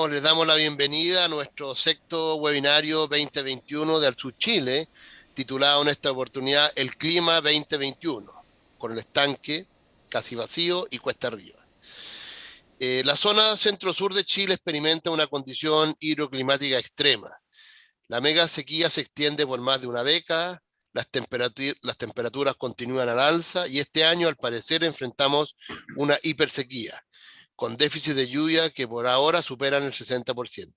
Les damos la bienvenida a nuestro sexto webinario 2021 de Al-Sur Chile, titulado en esta oportunidad El Clima 2021, con el estanque casi vacío y cuesta arriba. La zona centro-sur de Chile experimenta una condición hidroclimática extrema. La mega sequía se extiende por más de una década, las temperaturas continúan al alza y este año al parecer enfrentamos una hipersequía, con déficit de lluvia que por ahora superan el 60%.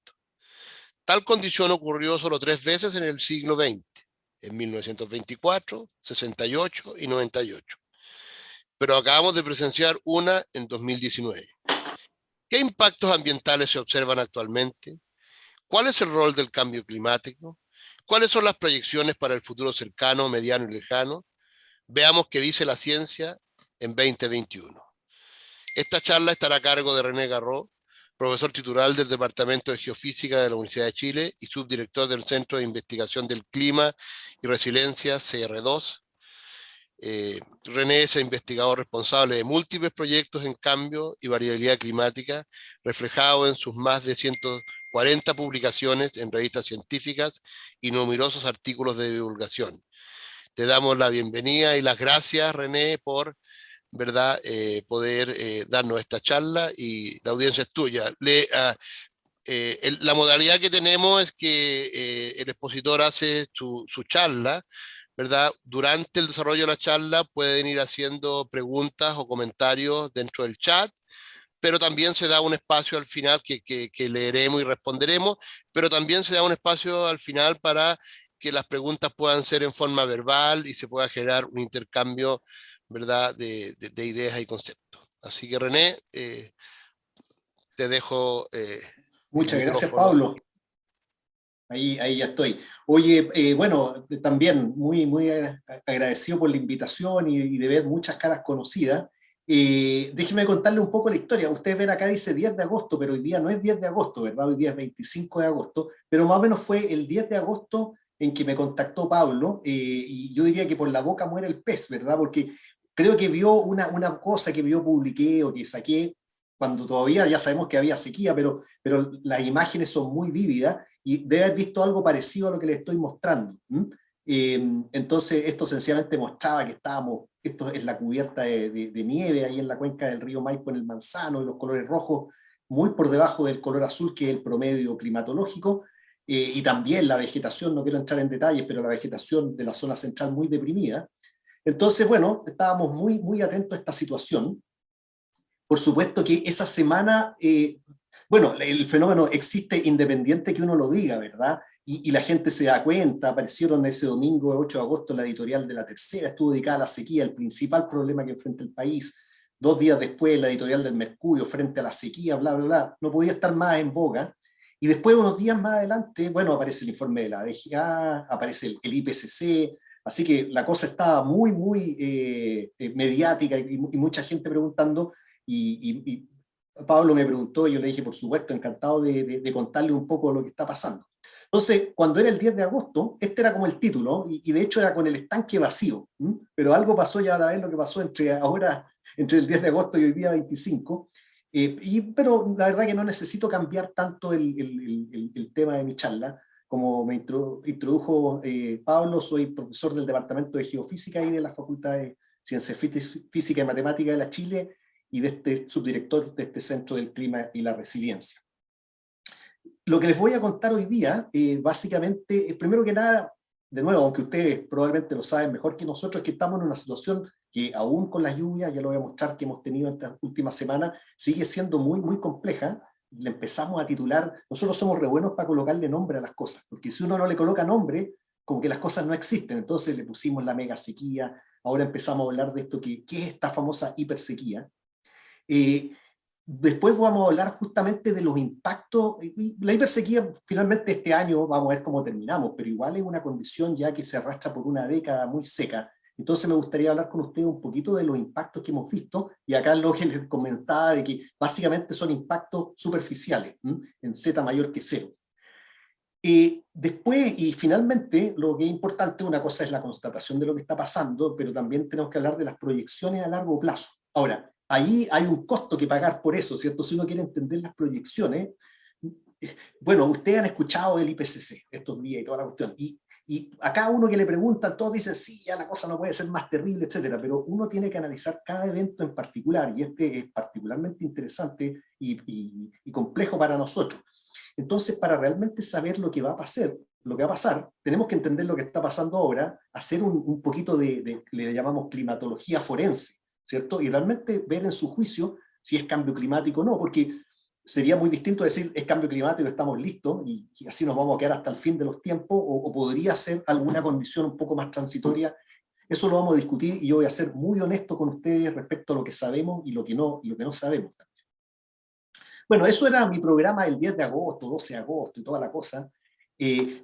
Tal condición ocurrió solo 3 veces en el siglo XX, en 1924, 68 y 98. Pero acabamos de presenciar una en 2019. ¿Qué impactos ambientales se observan actualmente? ¿Cuál es el rol del cambio climático? ¿Cuáles son las proyecciones para el futuro cercano, mediano y lejano? Veamos qué dice la ciencia en 2021. Esta charla estará a cargo de René Garró, profesor titular del Departamento de Geofísica de la Universidad de Chile y subdirector del Centro de Investigación del Clima y Resiliencia, CR2. René es investigador responsable de múltiples proyectos en cambio y variabilidad climática, reflejado en sus más de 140 publicaciones en revistas científicas y numerosos artículos de divulgación. Te damos la bienvenida y las gracias, René, por ¿verdad? Poder darnos esta charla y la audiencia es tuya. La modalidad que tenemos es que el expositor hace su charla, ¿verdad? Durante el desarrollo de la charla pueden ir haciendo preguntas o comentarios dentro del chat, pero también se da un espacio al final que leeremos y responderemos, pero también se da un espacio al final para que las preguntas puedan ser en forma verbal y se pueda generar un intercambio, ¿verdad?, de ideas y conceptos. Así que René, te dejo el Muchas gracias, micrófono. Pablo. Ahí ya estoy. Oye, bueno, también muy agradecido por la invitación y de ver muchas caras conocidas. Déjeme contarle un poco la historia. Ustedes ven acá dice 10 de agosto, pero hoy día no es 10 de agosto, ¿verdad? Hoy día es 25 de agosto, pero más o menos fue el 10 de agosto en que me contactó Pablo, y yo diría que por la boca muere el pez, ¿verdad? Porque creo que vio una cosa que yo publiqué o que saqué cuando todavía ya sabemos que había sequía, pero las imágenes son muy vívidas y debe haber visto algo parecido a lo que les estoy mostrando. Entonces, esto sencillamente mostraba que esto es la cubierta de nieve ahí en la cuenca del río Maipo en el Manzano, y los colores rojos muy por debajo del color azul, que es el promedio climatológico, y también la vegetación, no quiero entrar en detalles, pero la vegetación de la zona central muy deprimida. Entonces, bueno, estábamos muy atentos a esta situación. Por supuesto que esa semana, bueno, el fenómeno existe independiente que uno lo diga, ¿verdad? Y la gente se da cuenta. Aparecieron ese domingo 8 de agosto la editorial de La Tercera, estuvo dedicada a la sequía, el principal problema que enfrenta el país. 2 días después la editorial del Mercurio frente a la sequía, bla, bla, bla. No podía estar más en boga. Y después, unos días más adelante, bueno, aparece el informe de la DGA, aparece el IPCC, así que la cosa estaba muy mediática y mucha gente preguntando. Y Pablo me preguntó, y yo le dije, por supuesto, encantado de contarle un poco lo que está pasando. Entonces, cuando era el 10 de agosto, este era como el título, y de hecho era con el estanque vacío, pero algo pasó ya a la vez lo que pasó entre el 10 de agosto y hoy día 25, pero la verdad que no necesito cambiar tanto el tema de mi charla. Como me introdujo Pablo, soy profesor del Departamento de Geofísica y de la Facultad de Ciencias Física y Matemáticas de la Chile, y de este subdirector de este Centro del Clima y la Resiliencia. Lo que les voy a contar hoy día, básicamente, primero que nada, de nuevo, aunque ustedes probablemente lo saben mejor que nosotros, es que estamos en una situación que aún con las lluvias, ya lo voy a mostrar, que hemos tenido estas últimas semanas, sigue siendo muy compleja. Le empezamos a titular, nosotros somos re buenos para colocarle nombre a las cosas, porque si uno no le coloca nombre, como que las cosas no existen. Entonces le pusimos la mega sequía, ahora empezamos a hablar de esto, ¿qué es esta famosa hipersequía? Eh, Después vamos a hablar justamente de los impactos. La hipersequía, finalmente este año, vamos a ver cómo terminamos, pero igual es una condición ya que se arrastra por una década muy seca. Entonces me gustaría hablar con ustedes un poquito de los impactos que hemos visto, y acá lo que les comentaba de que básicamente son impactos superficiales, en Z mayor que cero. Después, y finalmente, lo que es importante, una cosa es la constatación de lo que está pasando, pero también tenemos que hablar de las proyecciones a largo plazo. Ahora, ahí hay un costo que pagar por eso, ¿cierto? Si uno quiere entender las proyecciones, bueno, ustedes han escuchado el IPCC estos días y toda la cuestión, y a cada uno que le preguntan, todos dicen, sí, ya la cosa no puede ser más terrible, etcétera, pero uno tiene que analizar cada evento en particular, y este es particularmente interesante y complejo para nosotros. Entonces, para realmente saber lo que va a pasar, tenemos que entender lo que está pasando ahora, hacer un poquito le llamamos climatología forense, ¿cierto? Y realmente ver en su juicio si es cambio climático o no, porque sería muy distinto decir es cambio climático, estamos listos y así nos vamos a quedar hasta el fin de los tiempos, o podría ser alguna condición un poco más transitoria. Eso lo vamos a discutir y yo voy a ser muy honesto con ustedes respecto a lo que sabemos y lo que no sabemos. Bueno, eso era mi programa el 10 de agosto, 12 de agosto y toda la cosa.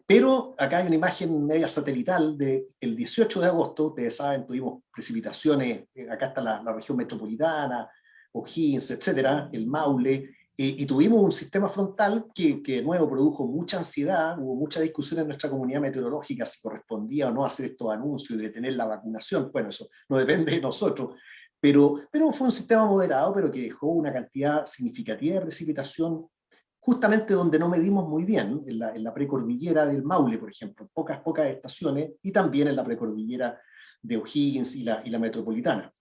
Pero acá hay una imagen media satelital del 18 de agosto. Ustedes saben, tuvimos precipitaciones, acá está la región metropolitana, O'Higgins, etcétera, el Maule, y tuvimos un sistema frontal que de nuevo produjo mucha ansiedad, hubo mucha discusión en nuestra comunidad meteorológica si correspondía o no hacer estos anuncios y detener la vacunación. Bueno, eso no depende de nosotros, pero fue un sistema moderado, pero que dejó una cantidad significativa de precipitación justamente donde no medimos muy bien, en la precordillera del Maule, por ejemplo, pocas estaciones, y también en la precordillera de O'Higgins y la metropolitana.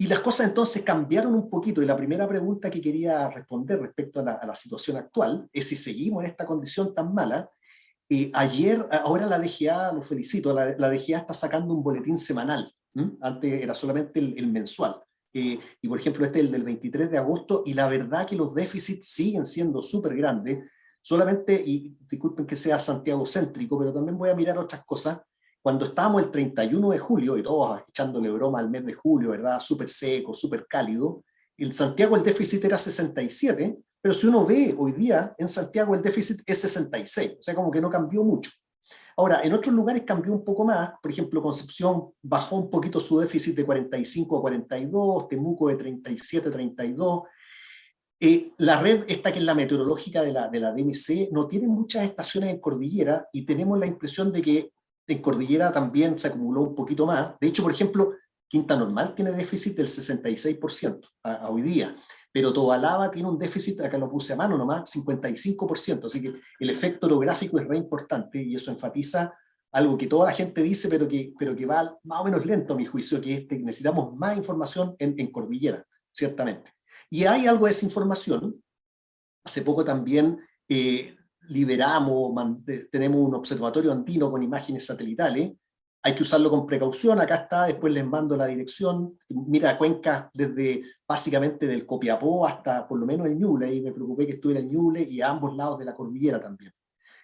Y las cosas entonces cambiaron un poquito, y la primera pregunta que quería responder respecto a la situación actual es si seguimos en esta condición tan mala. Ahora la DGA, lo felicito, la DGA está sacando un boletín semanal. Antes era solamente el mensual. Y por ejemplo, este es el del 23 de agosto, y la verdad que los déficits siguen siendo súper grandes. Solamente, y disculpen que sea Santiago céntrico, pero también voy a mirar otras cosas. Cuando estábamos el 31 de julio, y todos echándole broma al mes de julio, ¿verdad? Súper seco, súper cálido, en Santiago el déficit era 67, pero si uno ve hoy día, en Santiago el déficit es 66, o sea, como que no cambió mucho. Ahora, en otros lugares cambió un poco más, por ejemplo, Concepción bajó un poquito su déficit de 45 a 42, Temuco de 37 a 32. La red esta que es la meteorológica de la DMC no tiene muchas estaciones en cordillera, y tenemos la impresión de que en cordillera también se acumuló un poquito más. De hecho, por ejemplo, Quinta Normal tiene déficit del 66% a hoy día, pero Tobalaba tiene un déficit, acá lo puse a mano nomás, 55%, así que el efecto orográfico es re importante, y eso enfatiza algo que toda la gente dice, pero que va más o menos lento a mi juicio, que es que necesitamos más información en cordillera, ciertamente. Y hay algo de esa información. Hace poco también tenemos un observatorio andino con imágenes satelitales. Hay que usarlo con precaución. Acá está, después les mando la dirección. Mira, Cuenca desde básicamente del Copiapó hasta por lo menos el Ñuble, y me preocupé que estuviera el Ñuble, y a ambos lados de la cordillera también.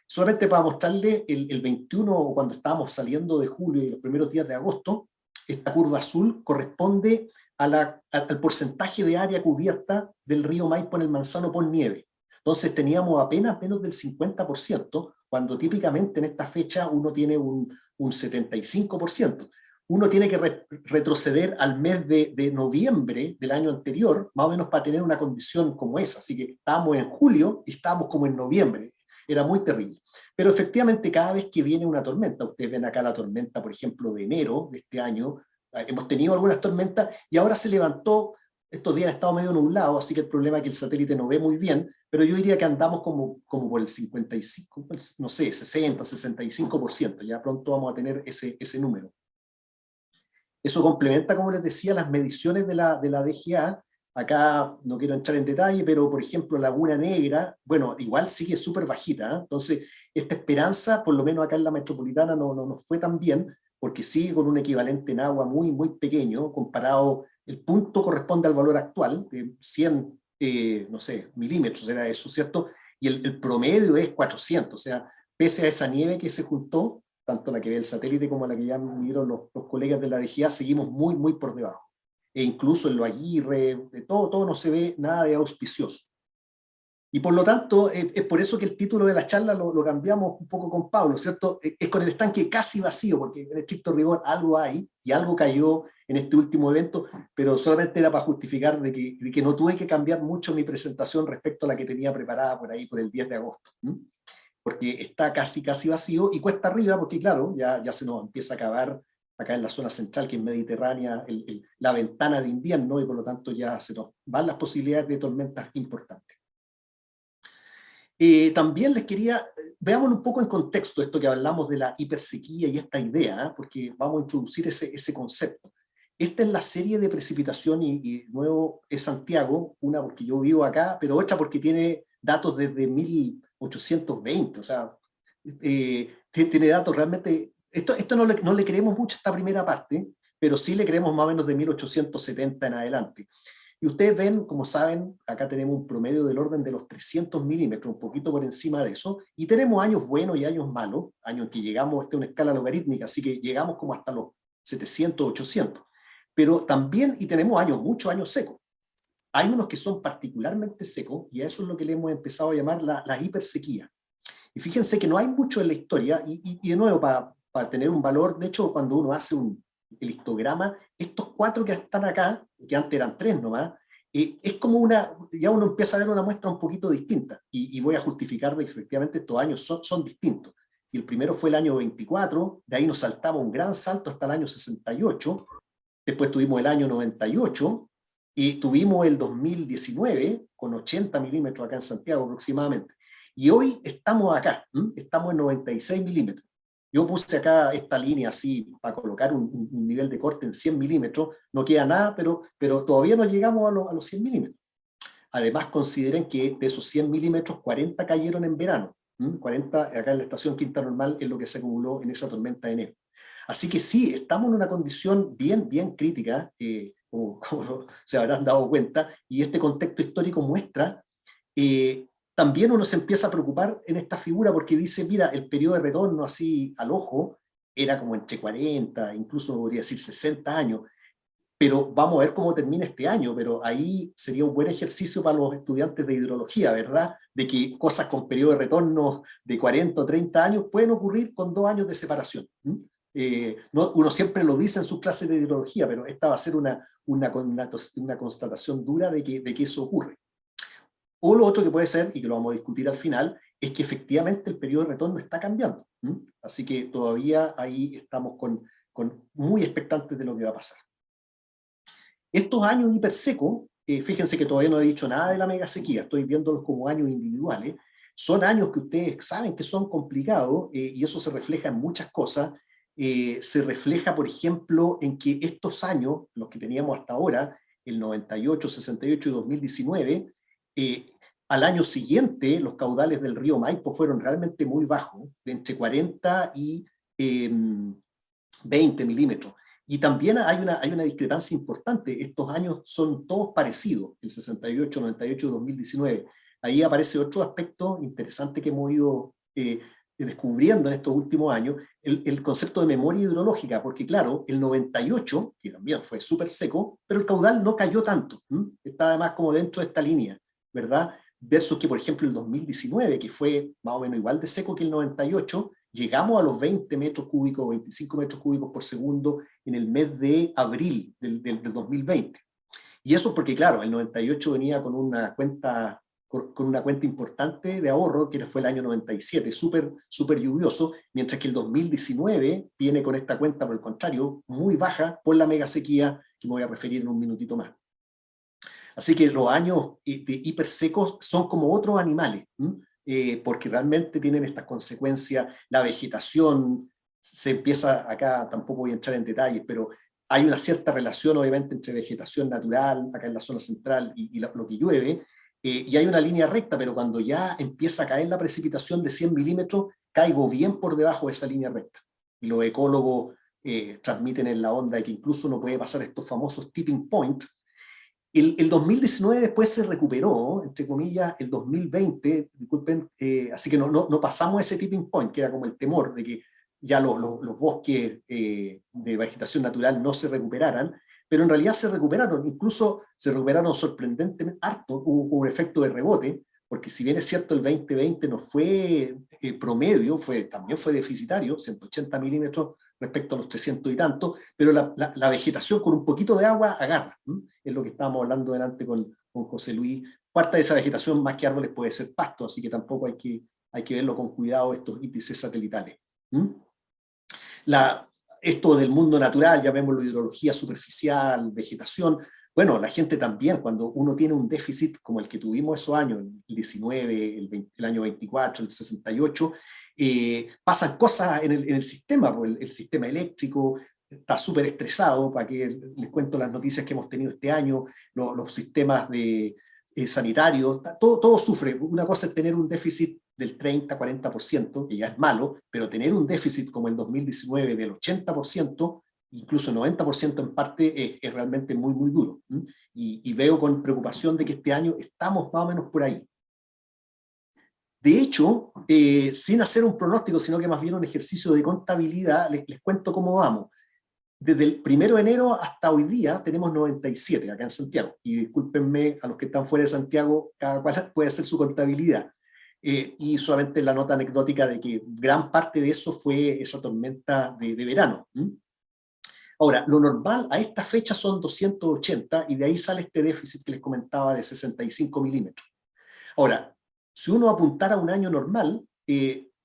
Solamente para mostrarle, el 21, cuando estábamos saliendo de julio y los primeros días de agosto, esta curva azul corresponde al porcentaje de área cubierta del río Maipo en el Manzano por nieve. Entonces teníamos apenas menos del 50%, cuando típicamente en esta fecha uno tiene un 75%. Uno tiene que retroceder al mes de noviembre del año anterior, más o menos, para tener una condición como esa. Así que estábamos en julio y estábamos como en noviembre. Era muy terrible. Pero efectivamente, cada vez que viene una tormenta, ustedes ven acá la tormenta, por ejemplo, de enero de este año, hemos tenido algunas tormentas, y ahora se levantó. Estos días han estado medio nublados, así que el problema es que el satélite no ve muy bien, pero yo diría que andamos como por el 55, no sé, 60, 65%, ya pronto vamos a tener ese número. Eso complementa, como les decía, las mediciones de la DGA. Acá no quiero entrar en detalle, pero por ejemplo Laguna Negra, bueno, igual sigue súper bajita, ¿eh? Entonces, esta esperanza, por lo menos acá en la metropolitana, no fue tan bien, porque sigue con un equivalente en agua muy pequeño, comparado, el punto corresponde al valor actual, de 100, no sé, milímetros era eso, ¿cierto? Y el promedio es 400, o sea, pese a esa nieve que se juntó, tanto la que ve el satélite como la que ya midieron los colegas de la DGA, seguimos muy por debajo. E incluso en lo Aguirre, de todo no se ve nada de auspicioso. Y por lo tanto, es por eso que el título de la charla lo cambiamos un poco con Pablo, ¿cierto? Es con el estanque casi vacío, porque en estricto rigor algo hay, y algo cayó en este último evento, pero solamente era para justificar de que no tuve que cambiar mucho mi presentación respecto a la que tenía preparada por ahí, por el 10 de agosto. Porque está casi vacío, y cuesta arriba, porque claro, ya se nos empieza a acabar acá en la zona central, que es mediterránea, la ventana de invierno, y por lo tanto ya se nos van las posibilidades de tormentas importantes. También les quería, veámoslo un poco en contexto, esto que hablamos de la hipersequía y esta idea, porque vamos a introducir ese concepto. Esta es la serie de precipitación y nuevo es Santiago, una porque yo vivo acá, pero otra porque tiene datos desde 1820, o sea, tiene datos realmente, esto no le creemos mucho a esta primera parte, pero sí le creemos más o menos de 1870 en adelante. Y ustedes ven, como saben, acá tenemos un promedio del orden de los 300 milímetros, un poquito por encima de eso, y tenemos años buenos y años malos, años en que llegamos, esta es una escala logarítmica, así que llegamos como hasta los 700, 800. Pero también, y tenemos años, muchos años secos. Hay unos que son particularmente secos, y a eso es lo que le hemos empezado a llamar la hipersequía. Y fíjense que no hay mucho en la historia, y de nuevo, para tener un valor, de hecho, cuando uno hace el histograma, estos 4 que están acá, que antes eran 3 nomás, es como ya uno empieza a ver una muestra un poquito distinta, y voy a justificar de que efectivamente estos años son distintos. Y el primero fue el año 24, de ahí nos saltamos un gran salto hasta el año 68, después tuvimos el año 98, y tuvimos el 2019 con 80 milímetros acá en Santiago aproximadamente. Y hoy estamos acá, estamos en 96 milímetros. Yo puse acá esta línea así para colocar un nivel de corte en 100 milímetros, no queda nada, pero todavía no llegamos a los 100 milímetros. Además, consideren que de esos 100 milímetros, 40 cayeron en verano. 40 acá en la estación Quinta Normal es lo que se acumuló en esa tormenta de enero. Así que sí, estamos en una condición bien, bien crítica, como se habrán dado cuenta, y este contexto histórico muestra, también uno se empieza a preocupar en esta figura porque dice, mira, el periodo de retorno así al ojo era como entre 40, incluso podría decir 60 años, pero vamos a ver cómo termina este año, pero ahí sería un buen ejercicio para los estudiantes de hidrología, ¿verdad? De que cosas con periodo de retorno de 40 o 30 años pueden ocurrir con 2 años de separación. Uno siempre lo dice en sus clases de hidrología, pero esta va a ser una constatación dura de que eso ocurre. O lo otro que puede ser, y que lo vamos a discutir al final, es que efectivamente el periodo de retorno está cambiando. Así que todavía ahí estamos muy expectantes de lo que va a pasar. Estos años hipersecos, fíjense que todavía no he dicho nada de la mega sequía, estoy viéndolos como años individuales, son años que ustedes saben que son complicados, y eso se refleja en muchas cosas. Se refleja, por ejemplo, en que estos años, los que teníamos hasta ahora, el 98, 68 y 2019, al año siguiente los caudales del río Maipo fueron realmente muy bajos, de entre 40 y 20 milímetros. Y también hay una discrepancia importante. Estos años son todos parecidos, el 68, 98 y 2019. Ahí aparece otro aspecto interesante que hemos ido descubriendo en estos últimos años, el concepto de memoria hidrológica, porque claro, el 98, que también fue súper seco, pero el caudal no cayó tanto. Está además como dentro de esta línea, ¿verdad? Versus que, por ejemplo, el 2019, que fue más o menos igual de seco que el 98, llegamos a los 20 metros cúbicos, 25 metros cúbicos por segundo en el mes de abril del 2020. Y eso porque, claro, el 98 venía con una cuenta importante de ahorro, que fue el año 97, súper lluvioso, mientras que el 2019 viene con esta cuenta, por el contrario, muy baja por la mega sequía, que me voy a referir en un minutito más. Así que los años de hipersecos son como otros animales, porque realmente tienen estas consecuencias. La vegetación se empieza, acá tampoco voy a entrar en detalles, pero hay una cierta relación obviamente entre vegetación natural, acá en la zona central, y lo que llueve, y hay una línea recta, pero cuando ya empieza a caer la precipitación de 100 milímetros, caigo bien por debajo de esa línea recta. Y los ecólogos transmiten en la onda de que incluso uno puede pasar estos famosos tipping points. El 2019 después se recuperó, entre comillas, el 2020, disculpen, así que no pasamos ese tipping point, que era como el temor de que ya los bosques de vegetación natural no se recuperaran, pero en realidad se recuperaron, incluso se recuperaron sorprendentemente harto, hubo un efecto de rebote, porque si bien es cierto el 2020 no fue promedio, también fue deficitario, 180 milímetros respecto a los 300 y tanto, pero la vegetación con un poquito de agua agarra, es lo que estábamos hablando delante con José Luis. Parte de esa vegetación, más que árboles, puede ser pasto, así que tampoco hay que verlo con cuidado estos índices satelitales. Esto del mundo natural, llamémoslo hidrología superficial, vegetación, bueno, la gente también, cuando uno tiene un déficit como el que tuvimos esos años, el 19, el año 24, el 68, pasan cosas en el sistema, pues el sistema eléctrico está súper estresado, para que les cuento las noticias que hemos tenido este año, los sistemas sanitarios, todo sufre. Una cosa es tener un déficit del 30-40%, que ya es malo, pero tener un déficit como el 2019 del 80%, incluso 90% en parte, es realmente muy, muy duro. Y veo con preocupación de que este año estamos más o menos por ahí. De hecho, sin hacer un pronóstico, sino que más bien un ejercicio de contabilidad, les cuento cómo vamos. Desde el 1 de enero hasta hoy día tenemos 97 acá en Santiago. Y discúlpenme a los que están fuera de Santiago, cada cual puede hacer su contabilidad. Y solamente la nota anecdótica de que gran parte de eso fue esa tormenta de verano. Ahora, lo normal a esta fecha son 280 y de ahí sale este déficit que les comentaba de 65 milímetros. Ahora, si uno apuntara a un año normal,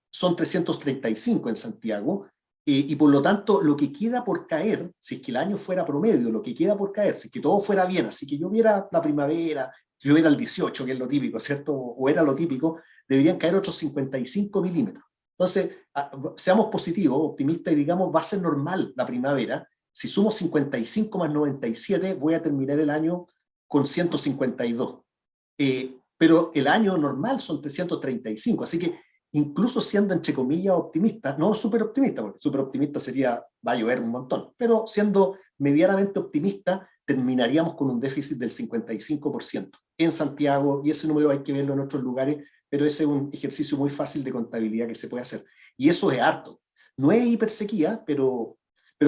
son 335 en Santiago, y por lo tanto lo que queda por caer, si es que el año fuera promedio, lo que queda por caer, si es que todo fuera bien, así que yo viera la primavera, yo viera el 18, que es lo típico, ¿cierto? O era lo típico, deberían caer otros 55 milímetros. Entonces, seamos positivos, optimistas y digamos, va a ser normal la primavera. Si sumo 55 más 97, voy a terminar el año con 152. Pero el año normal son 335, así que incluso siendo entre comillas optimista, no súper optimista, porque súper optimista sería va a llover un montón, pero siendo medianamente optimista, terminaríamos con un déficit del 55% en Santiago, y ese número hay que verlo en otros lugares, pero ese es un ejercicio muy fácil de contabilidad que se puede hacer. Y eso es harto. No es hipersequía, pero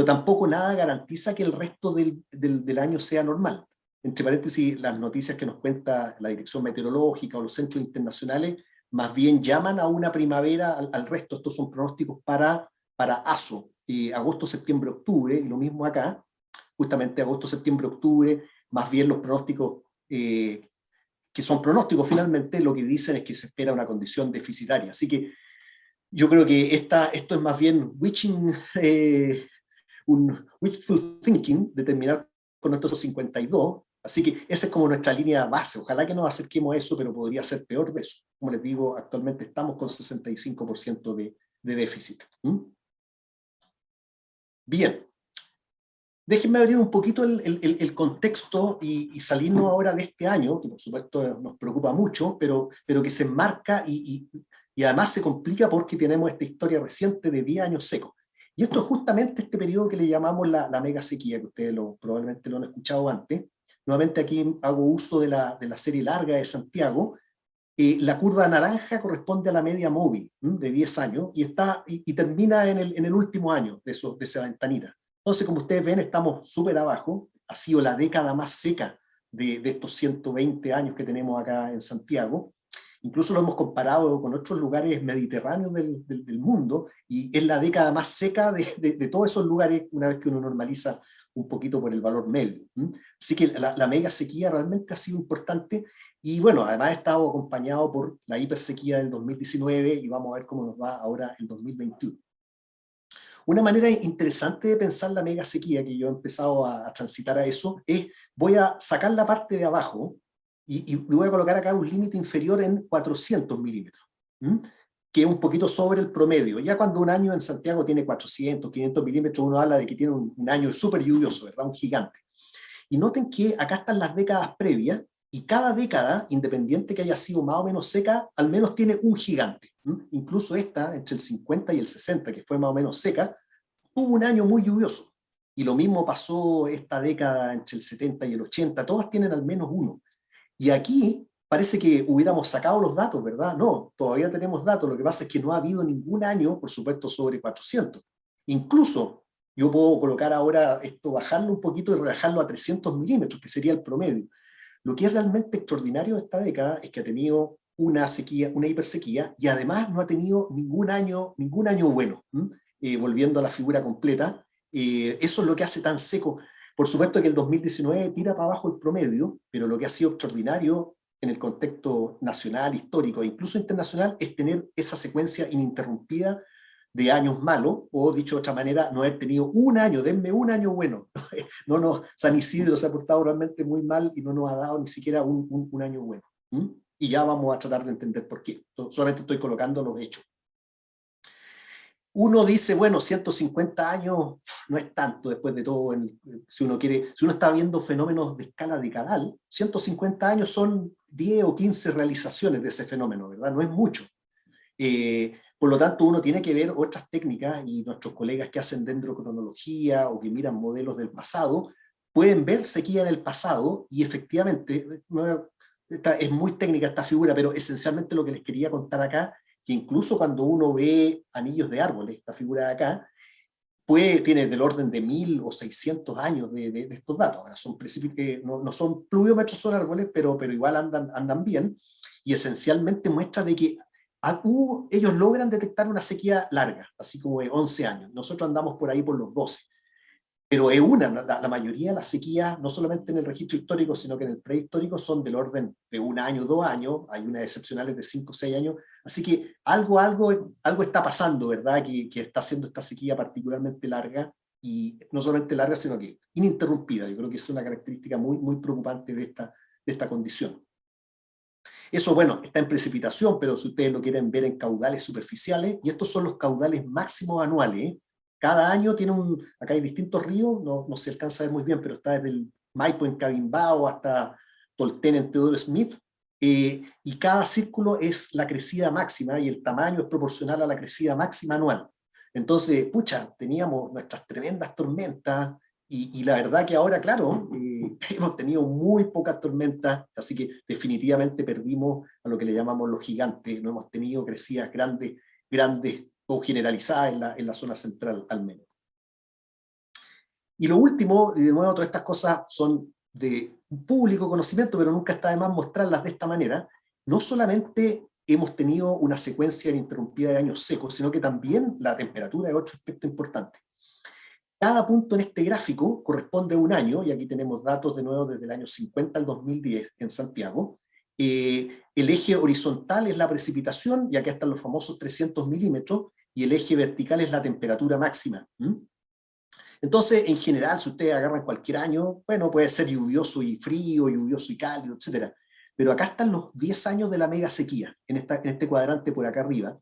tampoco nada garantiza que el resto del año sea normal. Entre paréntesis, las noticias que nos cuenta la Dirección Meteorológica o los centros internacionales, más bien llaman a una primavera al resto. Estos son pronósticos para ASO, agosto, septiembre, octubre, y lo mismo acá, justamente agosto, septiembre, octubre, más bien los pronósticos, que son pronósticos finalmente, lo que dicen es que se espera una condición deficitaria. Así que yo creo que esto es más bien un wishful thinking de terminar con estos 52. Así que esa es como nuestra línea base. Ojalá que nos acerquemos a eso, pero podría ser peor de eso. Como les digo, actualmente estamos con 65% de déficit. Bien. Déjenme abrir un poquito el contexto y salirnos ahora de este año, que por supuesto nos preocupa mucho, pero que se enmarca y además se complica porque tenemos esta historia reciente de 10 años secos. Y esto es justamente este periodo que le llamamos la mega sequía, que ustedes probablemente lo han escuchado antes. Nuevamente aquí hago uso de la serie larga de Santiago. La curva naranja corresponde a la media móvil de 10 años y termina en el último año de esa ventanita. Entonces, como ustedes ven, estamos súper abajo. Ha sido la década más seca de estos 120 años que tenemos acá en Santiago. Incluso lo hemos comparado con otros lugares mediterráneos del mundo, y es la década más seca de todos esos lugares, una vez que uno normaliza un poquito por el valor medio. Así que la mega sequía realmente ha sido importante, y bueno, además ha estado acompañado por la hipersequía del 2019, y vamos a ver cómo nos va ahora el 2021. Una manera interesante de pensar la mega sequía, que yo he empezado a transitar a eso, es voy a sacar la parte de abajo y voy a colocar acá un límite inferior en 400 milímetros, que es un poquito sobre el promedio. Ya cuando un año en Santiago tiene 400, 500 milímetros, uno habla de que tiene un año súper lluvioso, ¿verdad? Un gigante. Y noten que acá están las décadas previas, y cada década, independiente que haya sido más o menos seca, al menos tiene un gigante. Incluso esta, entre el 50 y el 60, que fue más o menos seca, tuvo un año muy lluvioso. Y lo mismo pasó esta década entre el 70 y el 80, todas tienen al menos uno. Y aquí parece que hubiéramos sacado los datos, ¿verdad? No, todavía tenemos datos, lo que pasa es que no ha habido ningún año, por supuesto, sobre 400. Incluso yo puedo colocar ahora esto, bajarlo un poquito y rebajarlo a 300 milímetros, que sería el promedio. Lo que es realmente extraordinario de esta década es que ha tenido una sequía, una hipersequía, y además no ha tenido ningún año bueno. Volviendo a la figura completa, eso es lo que hace tan seco. Por supuesto que el 2019 tira para abajo el promedio, pero lo que ha sido extraordinario en el contexto nacional, histórico e incluso internacional es tener esa secuencia ininterrumpida de años malos, o dicho de otra manera, no haber tenido un año, denme un año bueno. No, no, San Isidro se ha portado realmente muy mal y no nos ha dado ni siquiera un año bueno. ¿Mm? Y ya vamos a tratar de entender por qué. Solamente estoy colocando los hechos. Uno dice, bueno, 150 años no es tanto después de todo. Si uno quiere, si uno está viendo fenómenos de escala decadal, 150 años son 10 o 15 realizaciones de ese fenómeno, ¿verdad? No es mucho. Por lo tanto, uno tiene que ver otras técnicas, y nuestros colegas que hacen dendrocronología o que miran modelos del pasado, pueden ver sequía del pasado y efectivamente, es muy técnica esta figura, pero esencialmente lo que les quería contar acá, que incluso cuando uno ve anillos de árboles, esta figura de acá, tiene del orden de 1000 o 600 años de estos datos. Ahora no son pluviómetros, son árboles, pero igual andan bien, y esencialmente muestra de que ellos logran detectar una sequía larga, así como de 11 años. Nosotros andamos por ahí por los 12. Pero es la mayoría de las sequías, no solamente en el registro histórico, sino que en el prehistórico, son del orden de 1 año, 2 años, hay unas excepcionales de 5 o 6 años, así que algo está pasando, ¿verdad? Que está haciendo esta sequía particularmente larga, y no solamente larga, sino que ininterrumpida. Yo creo que es una característica muy, muy preocupante de esta condición. Eso, bueno, está en precipitación, pero si ustedes lo quieren ver en caudales superficiales, y estos son los caudales máximos anuales, ¿eh? Cada año tiene acá hay distintos ríos, no se alcanza a ver muy bien, pero está desde el Maipo en Cabimbao hasta Tolten en Teodoro Smith, y cada círculo es la crecida máxima, y el tamaño es proporcional a la crecida máxima anual. Entonces, pucha, teníamos nuestras tremendas tormentas, y la verdad que ahora, claro, hemos tenido muy pocas tormentas, así que definitivamente perdimos a lo que le llamamos los gigantes. No hemos tenido crecidas grandes o generalizadas en la zona central, al menos. Y lo último, y de nuevo todas estas cosas son de público conocimiento, pero nunca está de más mostrarlas de esta manera. No solamente hemos tenido una secuencia ininterrumpida de años secos, sino que también la temperatura es otro aspecto importante. Cada punto en este gráfico corresponde a un año, y aquí tenemos datos de nuevo desde el año 50 al 2010 en Santiago. El eje horizontal es la precipitación, y acá están los famosos 300 milímetros, y el eje vertical es la temperatura máxima. Entonces, en general, si ustedes agarran cualquier año, bueno, puede ser lluvioso y frío, lluvioso y cálido, etc. Pero acá están los 10 años de la mega sequía, en este cuadrante por acá arriba,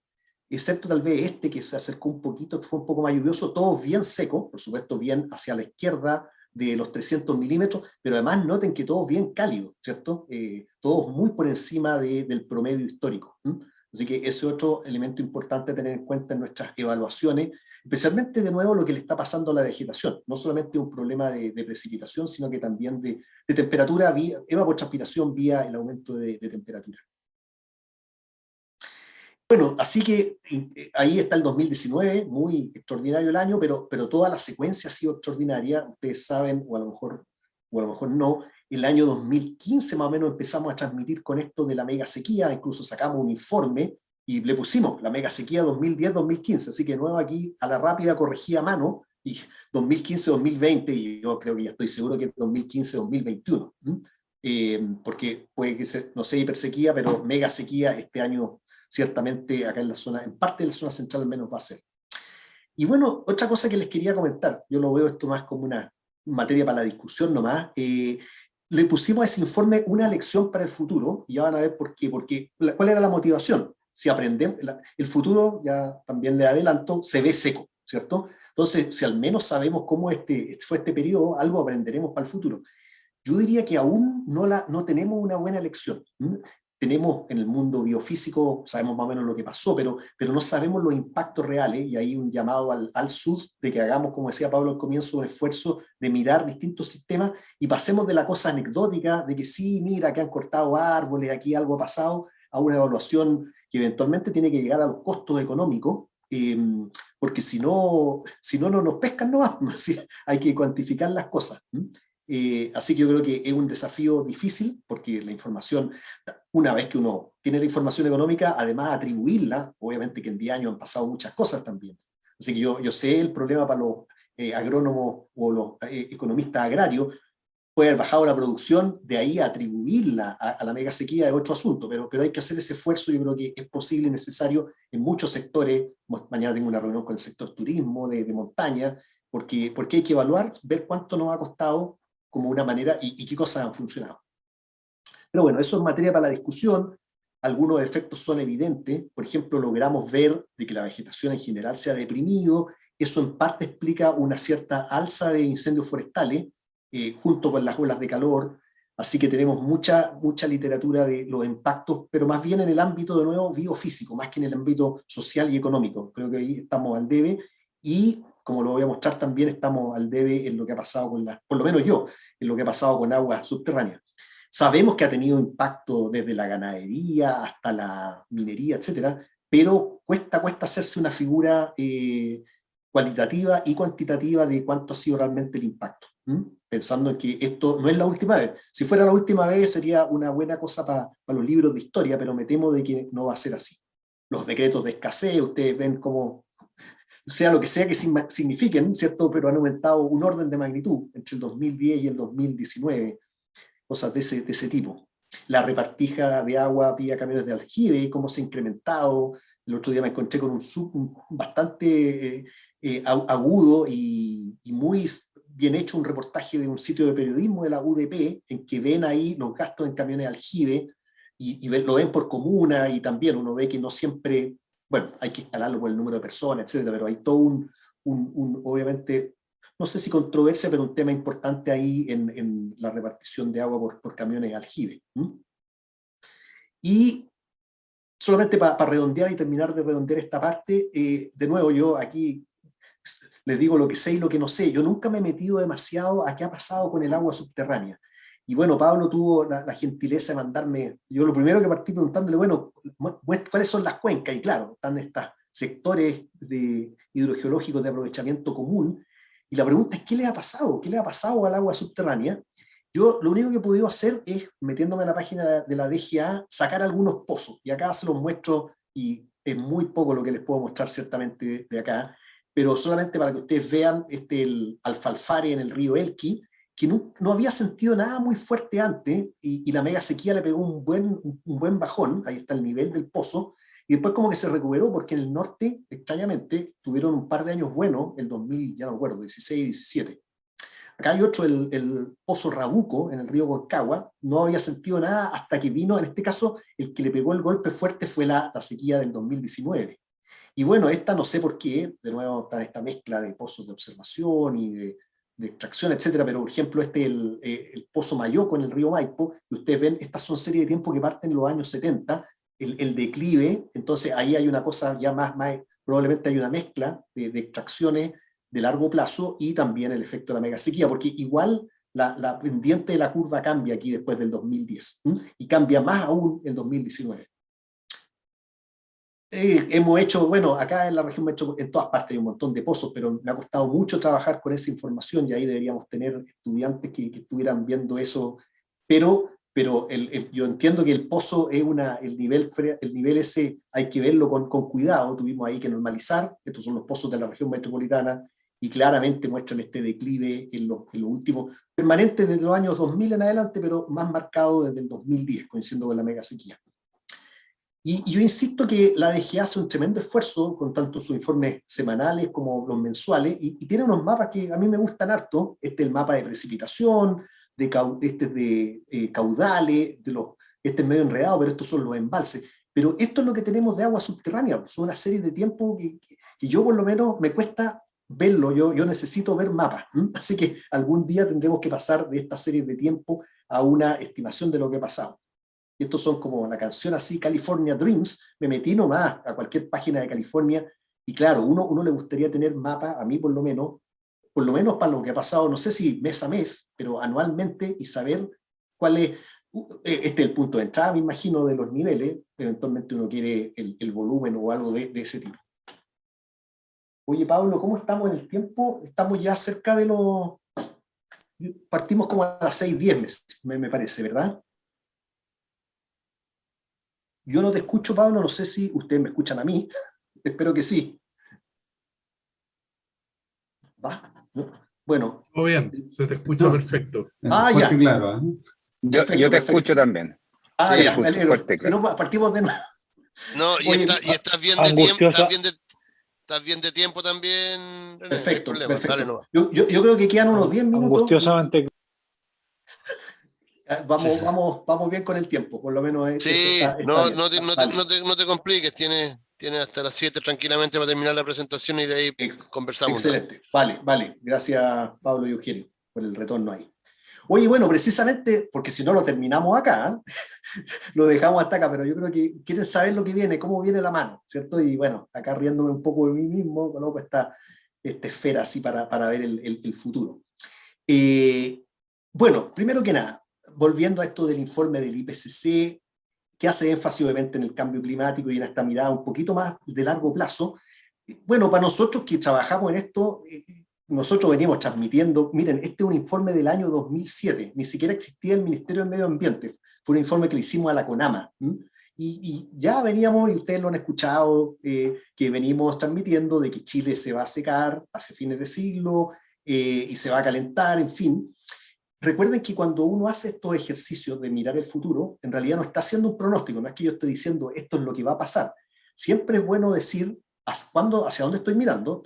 excepto tal vez este que se acercó un poquito, que fue un poco más lluvioso, todos bien secos, por supuesto bien hacia la izquierda de los 300 milímetros, pero además noten que todos bien cálidos, ¿cierto? Todos muy por encima del promedio histórico. Así que ese es otro elemento importante a tener en cuenta en nuestras evaluaciones, especialmente de nuevo lo que le está pasando a la vegetación, no solamente un problema de precipitación, sino que también de temperatura, evapotranspiración vía el aumento de temperatura. Bueno, así que ahí está el 2019, muy extraordinario el año, pero toda la secuencia ha sido extraordinaria. Ustedes saben, o a lo mejor no, el año 2015 más o menos empezamos a transmitir con esto de la mega sequía, incluso sacamos un informe y le pusimos la mega sequía 2010-2015, así que de nuevo aquí a la rápida corregí a mano, y 2015-2020, y yo creo que ya estoy seguro que es 2015-2021, porque puede que sea, no sé, hipersequía, pero mega sequía este año ciertamente acá en parte de la zona central al menos va a ser. Y bueno, otra cosa que les quería comentar, yo lo veo esto más como una materia para la discusión nomás, le pusimos a ese informe una lección para el futuro, y ya van a ver por qué, ¿cuál era la motivación? Si aprendemos, el futuro, ya también le adelanto, se ve seco, ¿cierto? Entonces, si al menos sabemos cómo fue este periodo, algo aprenderemos para el futuro. Yo diría que aún no tenemos una buena lección. Tenemos en el mundo biofísico, sabemos más o menos lo que pasó, pero no sabemos los impactos reales, y hay un llamado al SUD de que hagamos, como decía Pablo al comienzo, un esfuerzo de mirar distintos sistemas y pasemos de la cosa anecdótica de que sí, mira, que han cortado árboles, aquí algo ha pasado, a una evaluación que eventualmente tiene que llegar a los costos económicos, porque si no nos pescan nomás, hay que cuantificar las cosas. Así que yo creo que es un desafío difícil, porque la información, una vez que uno tiene la información económica, además atribuirla, obviamente que en 10 años han pasado muchas cosas también. Así que yo sé el problema para los agrónomos o los economistas agrarios, puede haber bajado la producción, de ahí a atribuirla a la mega sequía es otro asunto, pero hay que hacer ese esfuerzo, yo creo que es posible y necesario en muchos sectores. Mañana tengo una reunión con el sector turismo, de montaña, porque hay que evaluar, ver cuánto nos ha costado como una manera y qué cosas han funcionado. Pero bueno, eso es materia para la discusión. Algunos efectos son evidentes. Por ejemplo, logramos ver de que la vegetación en general se ha deprimido. Eso en parte explica una cierta alza de incendios forestales, junto con las olas de calor. Así que tenemos mucha literatura de los impactos, pero más bien en el ámbito, de nuevo, biofísico, más que en el ámbito social y económico. Creo que ahí estamos al debe y, como lo voy a mostrar también, estamos al debe en lo que ha pasado con por lo menos yo, en lo que ha pasado con aguas subterráneas. Sabemos que ha tenido impacto desde la ganadería hasta la minería, etcétera, pero cuesta hacerse una figura cualitativa y cuantitativa de cuánto ha sido realmente el impacto. Pensando en que esto no es la última vez. Si fuera la última vez sería una buena cosa para los libros de historia, pero me temo de que no va a ser así. Los decretos de escasez, ustedes ven cómo, sea lo que sea que signifiquen, ¿cierto? Pero han aumentado un orden de magnitud entre el 2010 y el 2019, cosas de ese tipo. La repartija de agua vía camiones de aljibe, cómo se ha incrementado. El otro día me encontré con un bastante agudo y muy bien hecho un reportaje de un sitio de periodismo de la UDP, en que ven ahí los gastos en camiones de aljibe y lo ven por comuna, y también uno ve que no siempre, bueno, hay que escalarlo por el número de personas, etcétera, pero hay todo obviamente, no sé si controversia, pero un tema importante ahí en la repartición de agua por camiones de aljibe. Y solamente para redondear y terminar de redondear esta parte, de nuevo, yo aquí les digo lo que sé y lo que no sé. Yo nunca me he metido demasiado a qué ha pasado con el agua subterránea. Y bueno, Pablo tuvo la gentileza de mandarme, yo lo primero que partí preguntándole, bueno, ¿cuáles son las cuencas? Y claro, están estos sectores hidrogeológicos de aprovechamiento común. Y la pregunta es, ¿qué le ha pasado? ¿Qué le ha pasado al agua subterránea? Yo lo único que he podido hacer es, metiéndome a la página de la DGA, sacar algunos pozos. Y acá se los muestro, y es muy poco lo que les puedo mostrar ciertamente de acá, pero solamente para que ustedes vean el alfalfare en el río Elqui, que no había sentido nada muy fuerte antes, y la mega sequía le pegó un buen bajón. Ahí está el nivel del pozo, y después como que se recuperó, porque en el norte, extrañamente, tuvieron un par de años buenos, el 2000, ya no me acuerdo, 16, 17. Acá hay otro, el pozo Rabuco, en el río Concagua, no había sentido nada hasta que vino, en este caso, el que le pegó el golpe fuerte fue la sequía del 2019. Y bueno, esta no sé por qué, de nuevo está esta mezcla de pozos de observación y de extracción, etcétera, pero por ejemplo el pozo Mayoco en el río Maipo, y ustedes ven, estas son series de tiempo que parten en los años 70, el declive. Entonces ahí hay una cosa ya probablemente hay una mezcla de extracciones de largo plazo y también el efecto de la megasequía, porque igual la pendiente de la curva cambia aquí después del 2010, y cambia más aún en 2019. Hemos hecho, bueno, acá en la región en todas partes hay un montón de pozos, pero me ha costado mucho trabajar con esa información, y ahí deberíamos tener estudiantes que estuvieran viendo eso, pero yo entiendo que el pozo es el nivel ese hay que verlo con cuidado. Tuvimos ahí que normalizar. Estos son los pozos de la región metropolitana, y claramente muestran este declive en lo último, permanente desde los años 2000 en adelante, pero más marcado desde el 2010, coincidiendo con la mega sequía. Y yo insisto que la DGA hace un tremendo esfuerzo con tanto sus informes semanales como los mensuales, y tiene unos mapas que a mí me gustan harto. Este es el mapa de precipitación, de caudales, este es medio enredado, pero estos son los embalses. Pero esto es lo que tenemos de agua subterránea. Son una serie de tiempos que yo por lo menos me cuesta verlo. Yo necesito ver mapas. Así que algún día tendremos que pasar de esta serie de tiempo a una estimación de lo que ha pasado. Y estos son como la canción así, California Dreams. Me metí nomás a cualquier página de California, y claro, uno le gustaría tener mapas, a mí por lo menos para lo que ha pasado, no sé si mes a mes, pero anualmente, y saber cuál es, este es el punto de entrada, me imagino, de los niveles. Eventualmente uno quiere el volumen o algo de ese tipo. Oye, Pablo, ¿cómo estamos en el tiempo? Estamos ya cerca de los... Partimos como a las 6:10, me parece, ¿verdad? Yo no te escucho, Pablo, no sé si ustedes me escuchan a mí. Espero que sí. ¿Va? ¿No? Bueno. Todo bien, se te escucha No. perfecto. Ya. Claro, ¿eh? Perfecto, Yo te perfecto. escucho también. Sí. Te Ya, me escucho, alegro. fuerte, Si no, claro. partimos de nuevo. No, Oye, y estás bien de tiempo, Angustiosa. estás bien de tiempo también, René, no hay perfecto, problema, dale perfecto. nomás. Yo creo que quedan unos 10 minutos. Angustiosamente. Sí, Vamos bien con el tiempo, por lo menos eso sí, está bien. Vale. no te compliques, tienes hasta las 7 tranquilamente para terminar la presentación y de ahí conversamos un rato. Excelente. Vale. Gracias, Pablo y Eugenio, por el retorno ahí. Oye, bueno, precisamente, porque si no lo terminamos acá, lo dejamos hasta acá, pero yo creo que quieren saber lo que viene, cómo viene la mano, ¿cierto? Y bueno, acá riéndome un poco de mí mismo, coloco esta esfera así para ver el futuro. Bueno, primero que nada, volviendo a esto del informe del IPCC, que hace énfasis obviamente en el cambio climático y en esta mirada un poquito más de largo plazo. Bueno, para nosotros que trabajamos en esto, nosotros venimos transmitiendo, miren, este es un informe del año 2007, ni siquiera existía el Ministerio del Medio Ambiente, fue un informe que le hicimos a la CONAMA, y ya veníamos, y ustedes lo han escuchado, que venimos transmitiendo de que Chile se va a secar hacia fines de siglo, y se va a calentar, en fin. Recuerden que cuando uno hace estos ejercicios de mirar el futuro, en realidad no está haciendo un pronóstico, no es que yo esté diciendo esto es lo que va a pasar. Siempre es bueno decir hacia dónde estoy mirando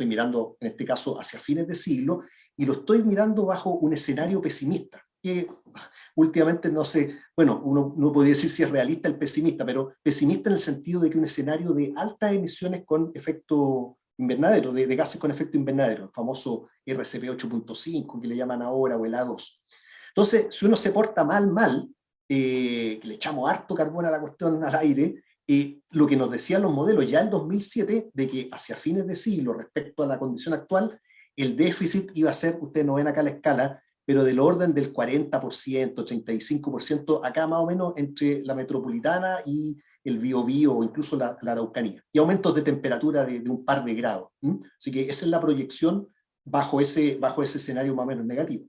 en este caso hacia fines de siglo, y lo estoy mirando bajo un escenario pesimista, que últimamente no sé, bueno, uno no podría decir si es realista el pesimista, pero pesimista en el sentido de que un escenario de altas emisiones con efecto invernadero, de gases con efecto invernadero, el famoso RCP 8.5 que le llaman ahora, o el A2. Entonces, si uno se porta mal, que le echamos harto carbón a la cuestión al aire, lo que nos decían los modelos ya en 2007, de que hacia fines de siglo, respecto a la condición actual, el déficit iba a ser, ustedes no ven acá la escala, pero del orden del 40%, 35%, acá más o menos entre la metropolitana y el Biobío o incluso la Araucanía. Y aumentos de temperatura de un par de grados. Así que esa es la proyección bajo ese escenario más o menos negativo.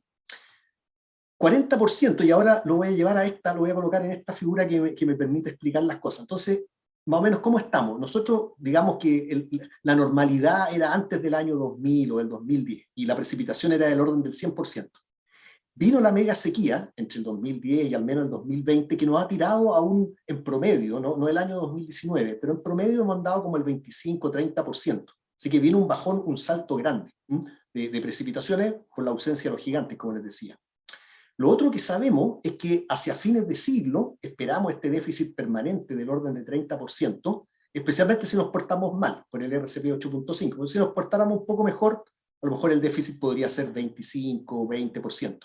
40%, y ahora lo voy a llevar lo voy a colocar en esta figura que me permite explicar las cosas. Entonces, más o menos, ¿cómo estamos? Nosotros, digamos que la normalidad era antes del año 2000 o el 2010, y la precipitación era del orden del 100%. Vino la mega sequía entre el 2010 y al menos el 2020, que nos ha tirado aún en promedio, no el año 2019, pero en promedio hemos andado como el 25-30%. Así que vino un bajón, un salto grande de precipitaciones por la ausencia de los gigantes, como les decía. Lo otro que sabemos es que hacia fines de siglo esperamos este déficit permanente del orden de 30%, especialmente si nos portamos mal con el RCP 8.5. Pero si nos portáramos un poco mejor, a lo mejor el déficit podría ser 25 o 20%.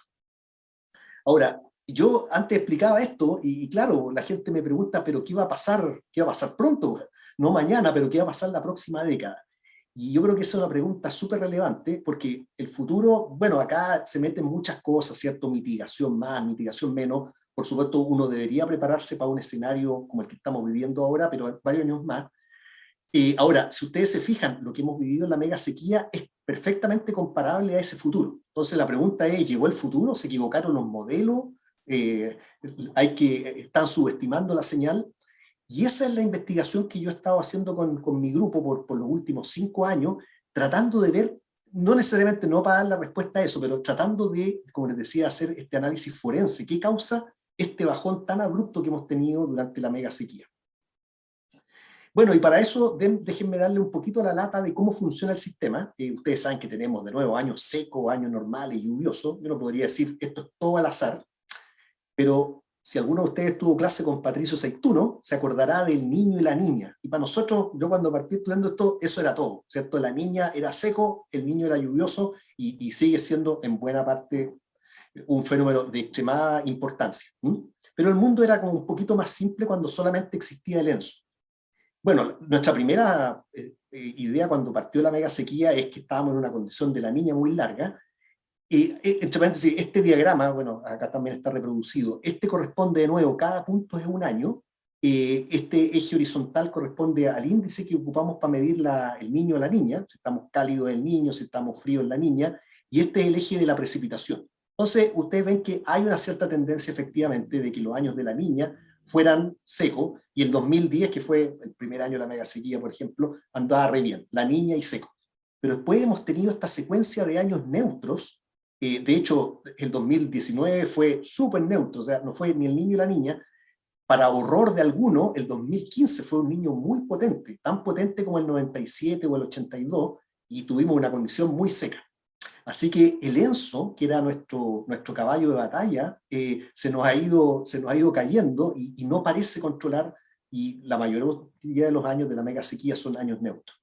Ahora, yo antes explicaba esto y claro, la gente me pregunta, pero ¿qué va a pasar? ¿Qué va a pasar pronto? No mañana, pero ¿qué va a pasar la próxima década? Y yo creo que esa es una pregunta súper relevante, porque el futuro, bueno, acá se meten muchas cosas, ¿cierto? Mitigación más, mitigación menos. Por supuesto, uno debería prepararse para un escenario como el que estamos viviendo ahora, pero varios años más. Ahora, si ustedes se fijan, lo que hemos vivido en la mega sequía es perfectamente comparable a ese futuro. Entonces la pregunta es, ¿llegó el futuro? ¿Se equivocaron los modelos? ¿Están subestimando la señal? Y esa es la investigación que yo he estado haciendo con mi grupo por los últimos 5 años, tratando de ver, no necesariamente no para dar la respuesta a eso, pero tratando de, como les decía, hacer este análisis forense. ¿Qué causa este bajón tan abrupto que hemos tenido durante la mega sequía? Bueno, y para eso déjenme darle un poquito la lata de cómo funciona el sistema. Ustedes saben que tenemos de nuevo años secos, años normales y lluviosos. Yo no podría decir esto es todo al azar, pero si alguno de ustedes tuvo clase con Patricio Seituno, se acordará del niño y la niña. Y para nosotros, yo cuando partí estudiando esto, eso era todo, ¿cierto? La niña era seco, el niño era lluvioso, y sigue siendo en buena parte un fenómeno de extremada importancia. Pero el mundo era como un poquito más simple cuando solamente existía el ENSO. Bueno, nuestra primera idea cuando partió la mega sequía es que estábamos en una condición de la niña muy larga. Entre paréntesis, este diagrama, bueno, acá también está reproducido, este corresponde de nuevo, cada punto es un año, este eje horizontal corresponde al índice que ocupamos para medir el niño o la niña, si estamos cálidos en el niño, si estamos fríos en la niña, y este es el eje de la precipitación. Entonces, ustedes ven que hay una cierta tendencia efectivamente de que los años de la niña fueran secos, y el 2010, que fue el primer año de la mega sequía, por ejemplo, andaba re bien, la niña y seco. Pero después hemos tenido esta secuencia de años neutros, De hecho, el 2019 fue súper neutro, o sea, no fue ni el niño y la niña. Para horror de alguno, el 2015 fue un niño muy potente, tan potente como el 97 o el 82, y tuvimos una condición muy seca. Así que el Enzo, que era nuestro caballo de batalla, se nos ha ido cayendo y no parece controlar, y la mayoría de los años de la mega sequía son años neutros.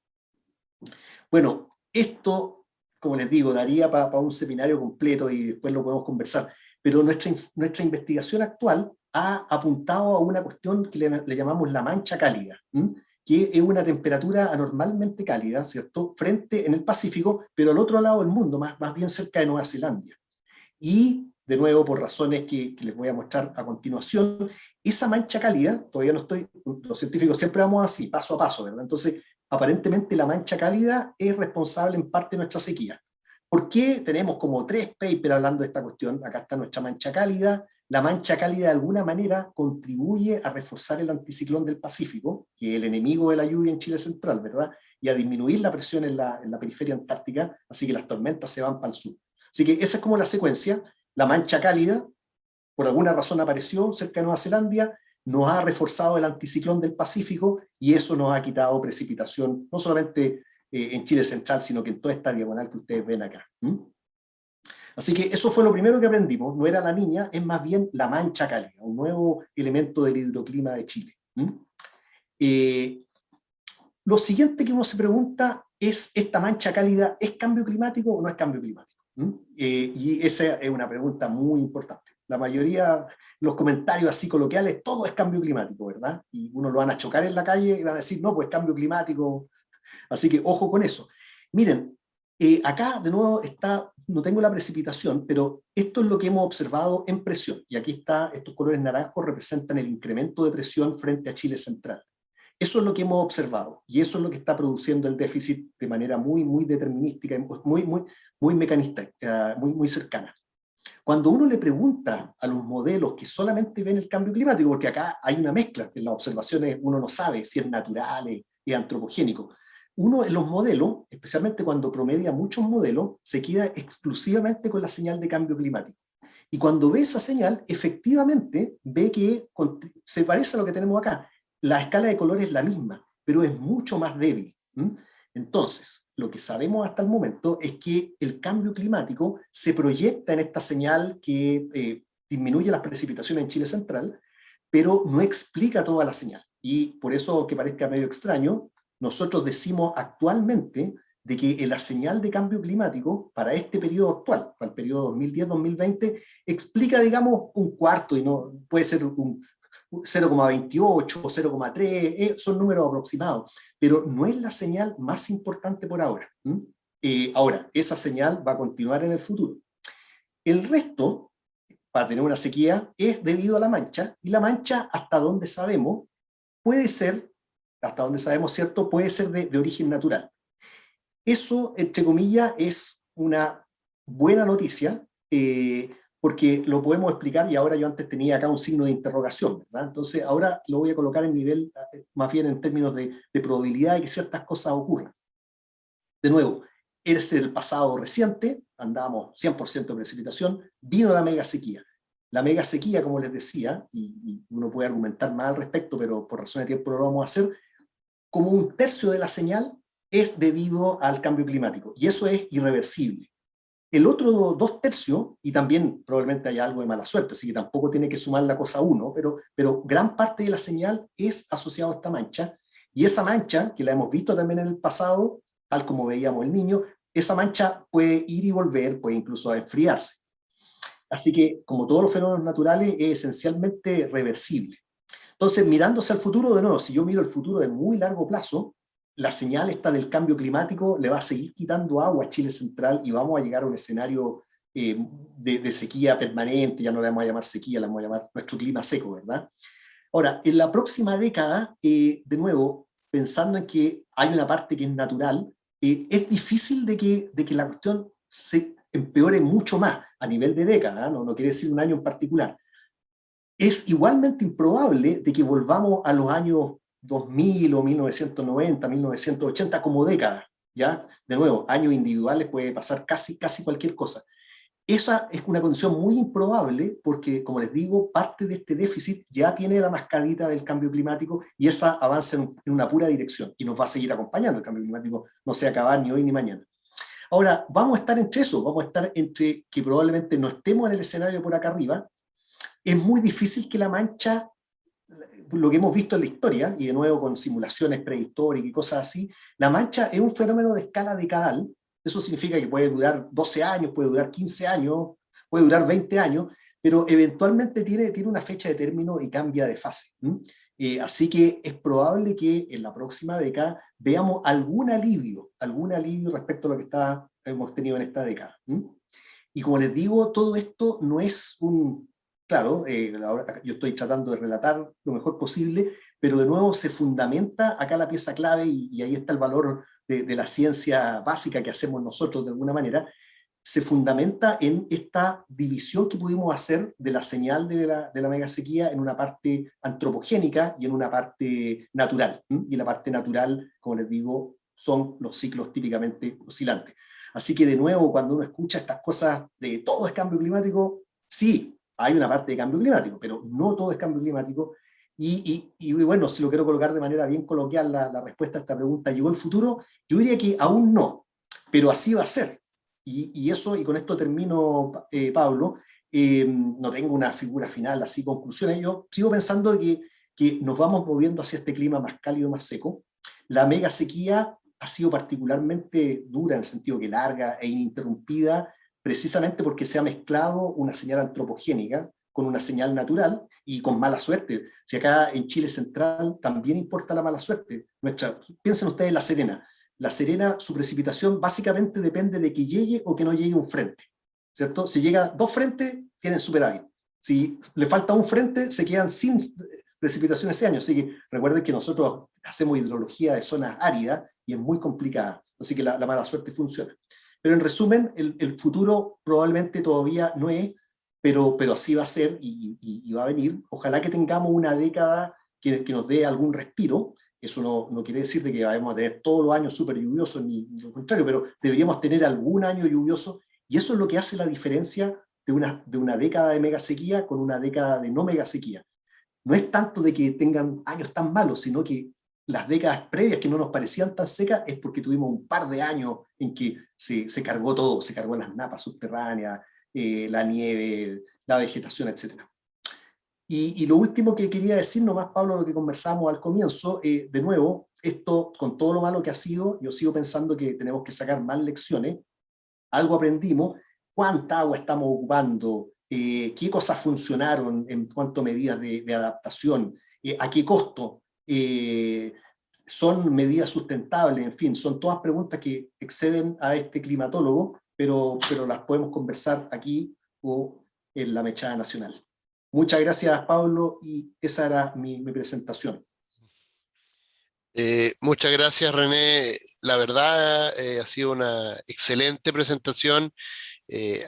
Bueno, esto, como les digo, daría para un seminario completo y después lo podemos conversar, pero nuestra investigación actual ha apuntado a una cuestión que le llamamos la mancha cálida, ¿m? Que es una temperatura anormalmente cálida, ¿cierto?, frente en el Pacífico, pero al otro lado del mundo, más bien cerca de Nueva Zelanda. Y, de nuevo, por razones que les voy a mostrar a continuación, esa mancha cálida, todavía no estoy, los científicos siempre vamos así, paso a paso, ¿verdad? Entonces, aparentemente la mancha cálida es responsable en parte de nuestra sequía. ¿Por qué? Tenemos como 3 papers hablando de esta cuestión. Acá está nuestra mancha cálida. La mancha cálida de alguna manera contribuye a reforzar el anticiclón del Pacífico, que es el enemigo de la lluvia en Chile central, ¿verdad? Y a disminuir la presión en la periferia antártica, así que las tormentas se van para el sur. Así que esa es como la secuencia. La mancha cálida, por alguna razón apareció cerca de Nueva Zelanda, nos ha reforzado el anticiclón del Pacífico y eso nos ha quitado precipitación, no solamente en Chile central, sino que en toda esta diagonal que ustedes ven acá. Así que eso fue lo primero que aprendimos, no era la niña, es más bien la mancha cálida, un nuevo elemento del hidroclima de Chile. Lo siguiente que uno se pregunta es, ¿esta mancha cálida es cambio climático o no es cambio climático? Y esa es una pregunta muy importante. La mayoría, los comentarios así coloquiales, todo es cambio climático, ¿verdad? Y uno lo van a chocar en la calle y van a decir, no, pues cambio climático. Así que ojo con eso. Miren, acá de nuevo está, no tengo la precipitación, pero esto es lo que hemos observado en presión. Y aquí está, estos colores naranjos representan el incremento de presión frente a Chile central. Eso es lo que hemos observado y eso es lo que está produciendo el déficit de manera muy determinística, muy mecanista, muy cercana. Cuando uno le pregunta a los modelos que solamente ven el cambio climático, porque acá hay una mezcla, en las observaciones uno no sabe si es natural, es antropogénico. Uno en los modelos, especialmente cuando promedia muchos modelos, se queda exclusivamente con la señal de cambio climático. Y cuando ve esa señal, efectivamente ve que se parece a lo que tenemos acá. La escala de color es la misma, pero es mucho más débil. Entonces, lo que sabemos hasta el momento es que el cambio climático se proyecta en esta señal que disminuye las precipitaciones en Chile central, pero no explica toda la señal. Y por eso, que parezca medio extraño, nosotros decimos actualmente de que la señal de cambio climático para este periodo actual, para el periodo 2010-2020, explica, digamos, un cuarto, y no puede ser un 0,28 o 0,3, son números aproximados, pero no es la señal más importante por ahora. Ahora, esa señal va a continuar en el futuro. El resto, para tener una sequía, es debido a la mancha, y la mancha, hasta donde sabemos, puede ser, hasta donde sabemos, ¿cierto?, puede ser de origen natural. Eso, entre comillas, es una buena noticia, porque lo podemos explicar, y ahora yo antes tenía acá un signo de interrogación, ¿verdad? Entonces ahora lo voy a colocar en nivel, más bien en términos de probabilidad de que ciertas cosas ocurran. De nuevo, es el pasado reciente, andábamos 100% de precipitación, vino la mega sequía. La mega sequía, como les decía, y uno puede argumentar más al respecto, pero por razones de tiempo no lo vamos a hacer, como 1/3 de la señal es debido al cambio climático, y eso es irreversible. El otro 2/3, y también probablemente hay algo de mala suerte, así que tampoco tiene que sumar la cosa a uno, pero gran parte de la señal es asociada a esta mancha, y esa mancha, que la hemos visto también en el pasado, tal como veíamos el niño, esa mancha puede ir y volver, puede incluso enfriarse. Así que, como todos los fenómenos naturales, es esencialmente reversible. Entonces, mirándose al futuro, de nuevo, si yo miro el futuro de muy largo plazo, la señal esta del cambio climático le va a seguir quitando agua a Chile central y vamos a llegar a un escenario de sequía permanente, ya no le vamos a llamar sequía, le vamos a llamar nuestro clima seco, ¿verdad? Ahora, en la próxima década, de nuevo, pensando en que hay una parte que es natural, es difícil de que la cuestión se empeore mucho más a nivel de década, no quiere decir un año en particular. Es igualmente improbable de que volvamos a los años 2000 o 1990, 1980 como décadas, ¿ya? De nuevo, años individuales puede pasar casi cualquier cosa. Esa es una condición muy improbable porque, como les digo, parte de este déficit ya tiene la mascarita del cambio climático y esa avanza en una pura dirección y nos va a seguir acompañando. El cambio climático no se va a acabar ni hoy ni mañana. Ahora, vamos a estar entre eso, vamos a estar entre que probablemente no estemos en el escenario por acá arriba. Es muy difícil que la mancha, lo que hemos visto en la historia, y de nuevo con simulaciones prehistóricas y cosas así, la mancha es un fenómeno de escala decadal. Eso significa que puede durar 12 años, puede durar 15 años, puede durar 20 años, pero eventualmente tiene una fecha de término y cambia de fase. Así que es probable que en la próxima década veamos algún alivio respecto a lo que hemos tenido en esta década. Y como les digo, todo esto no es un... Claro, ahora yo estoy tratando de relatar lo mejor posible, pero de nuevo se fundamenta acá la pieza clave y ahí está el valor de la ciencia básica que hacemos nosotros de alguna manera, se fundamenta en esta división que pudimos hacer de la señal de la megasequía en una parte antropogénica y en una parte natural. Y la parte natural, como les digo, son los ciclos típicamente oscilantes. Así que de nuevo, cuando uno escucha estas cosas de todo es cambio climático, sí, hay una parte de cambio climático, pero no todo es cambio climático. Y bueno, si lo quiero colocar de manera bien coloquial, la respuesta a esta pregunta, ¿llegó el futuro? Yo diría que aún no, pero así va a ser. Y con esto termino, Pablo, no tengo una figura final, así conclusiones. Yo sigo pensando que nos vamos moviendo hacia este clima más cálido, más seco. La mega sequía ha sido particularmente dura, en el sentido que larga e ininterrumpida, precisamente porque se ha mezclado una señal antropogénica con una señal natural y con mala suerte. Si acá en Chile Central también importa la mala suerte. Piensen ustedes en La Serena. La Serena, su precipitación básicamente depende de que llegue o que no llegue un frente, ¿cierto? Si llega dos frentes, tienen superávit. Si le falta un frente, se quedan sin precipitación ese año. Así que recuerden que nosotros hacemos hidrología de zonas áridas y es muy complicada. Así que la mala suerte funciona. Pero en resumen, el futuro probablemente todavía no es, pero así va a ser y va a venir. Ojalá que tengamos una década que nos dé algún respiro. Eso no quiere decir de que vayamos a tener todos los años súper lluviosos, ni lo contrario, pero deberíamos tener algún año lluvioso, y eso es lo que hace la diferencia de una década de mega sequía con una década de no mega sequía. No es tanto de que tengan años tan malos, sino que las décadas previas que no nos parecían tan secas es porque tuvimos un par de años en que se cargó todo, se cargó las napas subterráneas, la nieve, la vegetación, etcétera. Y lo último que quería decir, nomás, Pablo, lo que conversamos al comienzo, de nuevo, esto, con todo lo malo que ha sido, yo sigo pensando que tenemos que sacar más lecciones. Algo aprendimos, cuánta agua estamos ocupando, qué cosas funcionaron en cuanto a medidas de adaptación, a qué costo, son medidas sustentables, en fin, son todas preguntas que exceden a este climatólogo, pero las podemos conversar aquí o en la Mechada Nacional. Muchas gracias, Pablo, y esa era mi presentación. Muchas gracias, René. La verdad, ha sido una excelente presentación.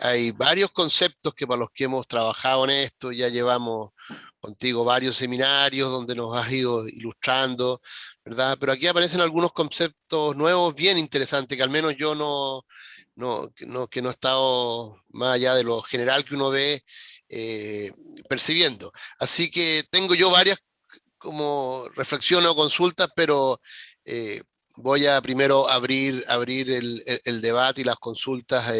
Hay varios conceptos que para los que hemos trabajado en esto, ya llevamos contigo varios seminarios donde nos has ido ilustrando, ¿verdad? Pero aquí aparecen algunos conceptos nuevos bien interesantes que al menos yo que no he estado más allá de lo general que uno ve percibiendo. Así que tengo yo varias como reflexiones o consultas, pero voy a primero abrir el debate y las consultas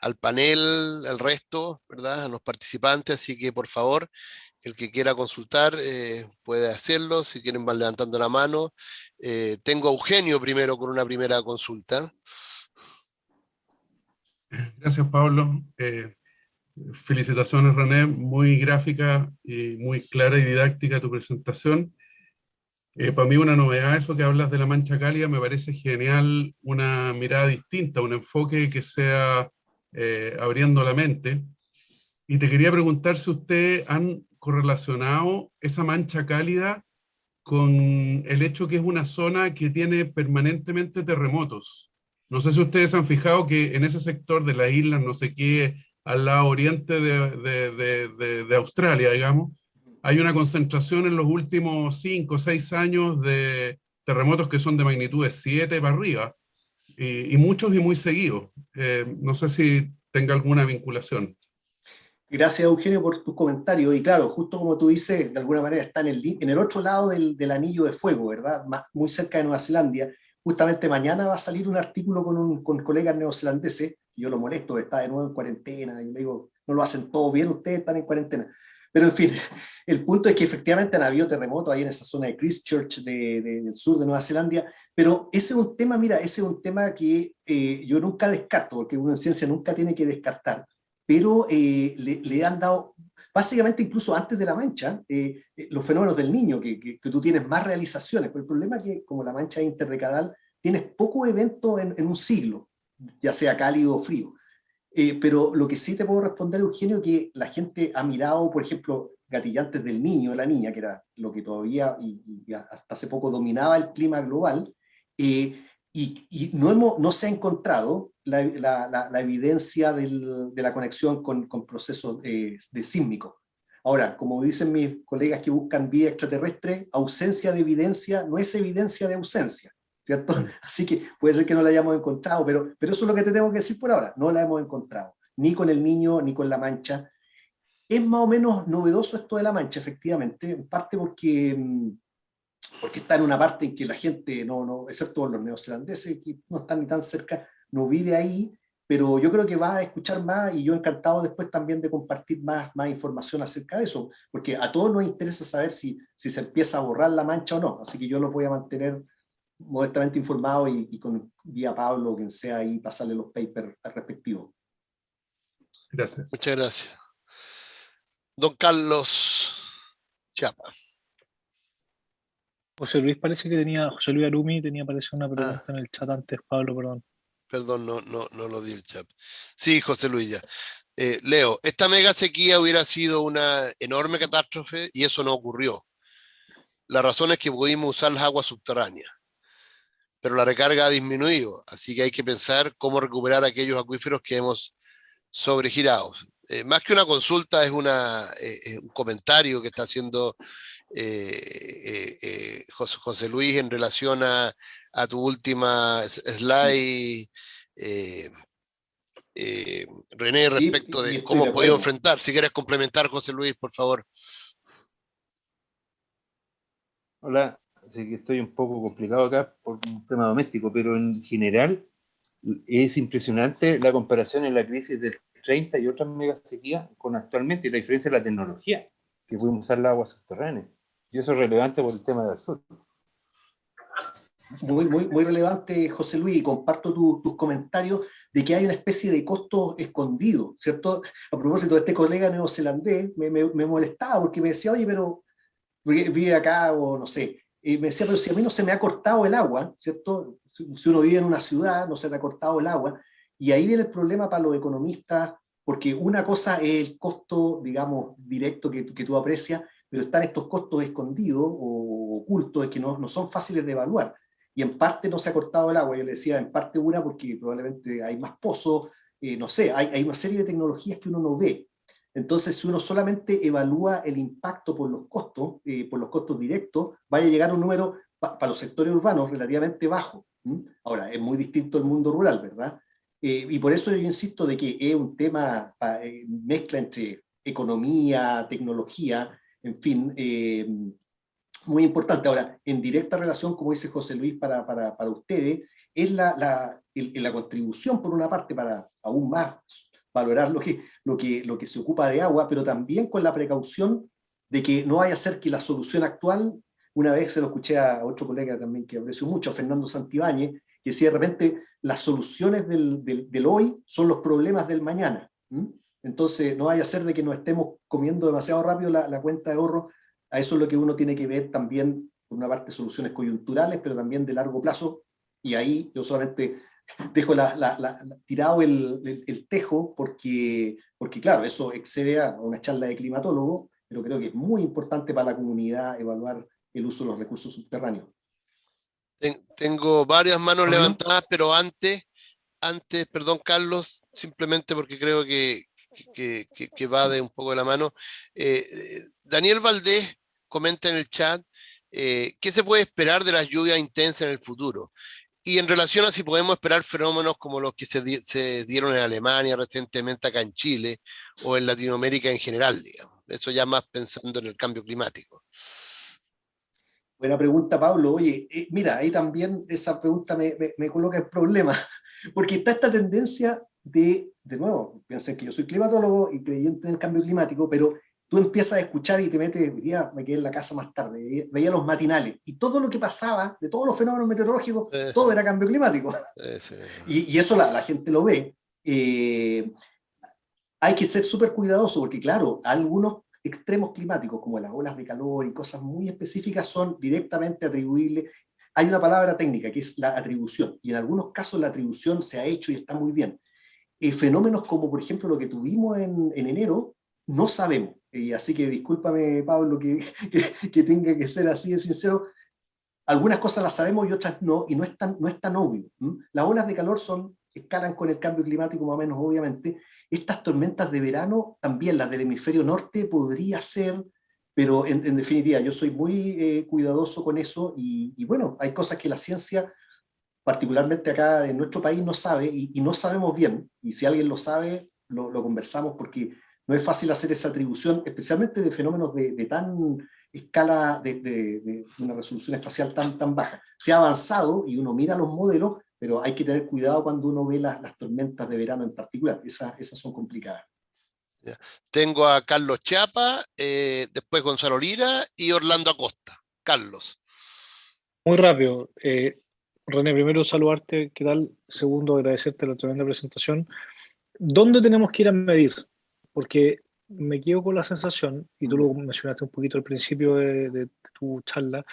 al panel, al resto, ¿verdad? A los participantes, así que por favor, el que quiera consultar puede hacerlo, si quieren van levantando la mano. Tengo a Eugenio primero con una primera consulta. Gracias, Pablo. Felicitaciones, René. Muy gráfica y muy clara y didáctica tu presentación. Para mí una novedad eso que hablas de la mancha cálida, me parece genial, una mirada distinta, un enfoque que sea abriendo la mente. Y te quería preguntar si ustedes han correlacionado esa mancha cálida con el hecho que es una zona que tiene permanentemente terremotos. No sé si ustedes han fijado que en ese sector de las islas, no sé qué, al lado oriente de Australia, digamos, hay una concentración en los últimos 5 o 6 años de terremotos que son de magnitudes 7 para arriba. y muchos y muy seguidos. No sé si tenga alguna vinculación. Gracias, Eugenio, por tus comentarios. Y claro, justo como tú dices, de alguna manera está en el otro lado del anillo de fuego, ¿verdad? Muy cerca de Nueva Zelanda. Justamente mañana va a salir un artículo con colegas neozelandeses, y yo lo molesto, está de nuevo en cuarentena, y le digo, no lo hacen todo bien, ustedes están en cuarentena. Pero en fin, el punto es que efectivamente han habido terremotos ahí en esa zona de Christchurch, del sur de Nueva Zelanda, pero ese es un tema, mira, ese es un tema que yo nunca descarto, porque uno en ciencia nunca tiene que descartar, pero le han dado, básicamente incluso antes de la mancha, los fenómenos del niño, que tú tienes más realizaciones, pero el problema es que como la mancha es interdecadal, tienes pocos eventos en un siglo, ya sea cálido o frío. Pero lo que sí te puedo responder, Eugenio, que la gente ha mirado, por ejemplo, gatillantes del niño o la niña, que era lo que todavía y hasta hace poco dominaba el clima global, y no se ha encontrado la evidencia de la conexión con procesos de sísmicos. Ahora, como dicen mis colegas que buscan vía extraterrestre, ausencia de evidencia no es evidencia de ausencia, ¿cierto? Así que puede ser que no la hayamos encontrado, pero eso es lo que te tengo que decir por ahora, no la hemos encontrado, ni con el niño, ni con la mancha. Es más o menos novedoso esto de la mancha, efectivamente, en parte porque está en una parte en que la gente, excepto los neozelandeses, que no están ni tan cerca, no vive ahí, pero yo creo que va a escuchar más y yo encantado después también de compartir más información acerca de eso, porque a todos nos interesa saber si se empieza a borrar la mancha o no, así que yo los voy a mantener modestamente informados y con guía Pablo o quien sea ahí pasarle los papers respectivos. Gracias. Muchas gracias. Don Carlos Chiapa. José Luis José Luis Arumi tenía parece una pregunta en el chat antes, Pablo, perdón. Perdón, no lo di el chat. Sí, José Luis ya. Leo, esta mega sequía hubiera sido una enorme catástrofe y eso no ocurrió. La razón es que pudimos usar las aguas subterráneas, pero la recarga ha disminuido, así que hay que pensar cómo recuperar aquellos acuíferos que hemos sobregirado. Más que una consulta, es un comentario que está haciendo José Luis en relación a tu última slide, René, respecto de cómo hemos podido enfrentar. Si quieres complementar, José Luis, por favor. Hola, sé que estoy un poco complicado acá por un tema doméstico, pero en general es impresionante la comparación en la crisis del 30 y otras megas sequías con actualmente, y la diferencia de la tecnología, que pudimos usar las aguas subterráneas. Y eso es relevante por el tema del sur. Muy relevante, José Luis, y comparto tus comentarios de que hay una especie de costo escondido, ¿cierto? A propósito de este colega neozelandés, me molestaba porque me decía, oye, pero vive acá o no sé, me decía, pero si a mí no se me ha cortado el agua, ¿cierto? Si uno vive en una ciudad, no se te ha cortado el agua, y ahí viene el problema para los economistas, porque una cosa es el costo, digamos, directo que tú aprecias, pero están estos costos escondidos o ocultos que no son fáciles de evaluar. Y en parte no se ha cortado el agua, yo le decía, en parte una porque probablemente hay más pozos, no sé, hay una serie de tecnologías que uno no ve. Entonces, si uno solamente evalúa el impacto por los costos directos, vaya a llegar a un número para los sectores urbanos relativamente bajo. Ahora, es muy distinto el mundo rural, ¿verdad? Y por eso yo insisto de que es un tema, mezcla entre economía, tecnología, en fin, muy importante. Ahora, en directa relación, como dice José Luis, para ustedes, es la contribución, por una parte, para aún más valorar lo que se ocupa de agua, pero también con la precaución de que no vaya a ser que la solución actual, una vez se lo escuché a otro colega también que aprecio mucho, a Fernando Santibáñez, que decía de repente, las soluciones del hoy son los problemas del mañana. Entonces, no vaya a ser de que nos estemos comiendo demasiado rápido la cuenta de ahorro. A eso es lo que uno tiene que ver también, por una parte, soluciones coyunturales, pero también de largo plazo, y ahí yo solamente dejo tirado el tejo porque, claro, eso excede a una charla de climatólogo, pero creo que es muy importante para la comunidad evaluar el uso de los recursos subterráneos. Tengo varias manos levantadas, pero antes, perdón, Carlos, simplemente porque creo que va de un poco de la mano. Daniel Valdés comenta en el chat, ¿qué se puede esperar de las lluvias intensas en el futuro? Y en relación a si podemos esperar fenómenos como los que se dieron en Alemania recientemente, acá en Chile, o en Latinoamérica en general, digamos. Eso ya más pensando en el cambio climático. Buena pregunta, Pablo. Oye, mira, ahí también esa pregunta me coloca en problema, porque está esta tendencia de nuevo, piensen que yo soy climatólogo y creyente en el cambio climático, pero tú empiezas a escuchar y te metes, hoy día me quedé en la casa más tarde, veía los matinales, y todo lo que pasaba, de todos los fenómenos meteorológicos, todo era cambio climático. Y eso la gente lo ve. Hay que ser súper cuidadoso, porque claro, algunos extremos climáticos, como las olas de calor y cosas muy específicas, son directamente atribuibles. Hay una palabra técnica que es la atribución, y en algunos casos la atribución se ha hecho y está muy bien. Fenómenos como, por ejemplo, lo que tuvimos en enero, no sabemos. Así que discúlpame, Pablo, que tenga que ser así de sincero. Algunas cosas las sabemos y otras no, y no es tan obvio. Las olas de calor escalan con el cambio climático más o menos, obviamente. Estas tormentas de verano, también las del hemisferio norte, podría ser, pero en definitiva, yo soy muy cuidadoso con eso, y bueno, hay cosas que la ciencia, particularmente acá en nuestro país, no sabe, y no sabemos bien, y si alguien lo sabe, lo conversamos, porque no es fácil hacer esa atribución, especialmente de fenómenos de tan escala, de una resolución espacial tan baja. Se ha avanzado y uno mira los modelos, pero hay que tener cuidado cuando uno ve las tormentas de verano en particular, esas son complicadas. Ya. Tengo a Carlos Chiapa, después Gonzalo Lira y Orlando Acosta. Carlos. Muy rápido. René, primero saludarte, ¿qué tal? Segundo, agradecerte la tremenda presentación. ¿Dónde tenemos que ir a medir? Porque me quedo con la sensación, y tú lo mencionaste un poquito al principio de tu charla,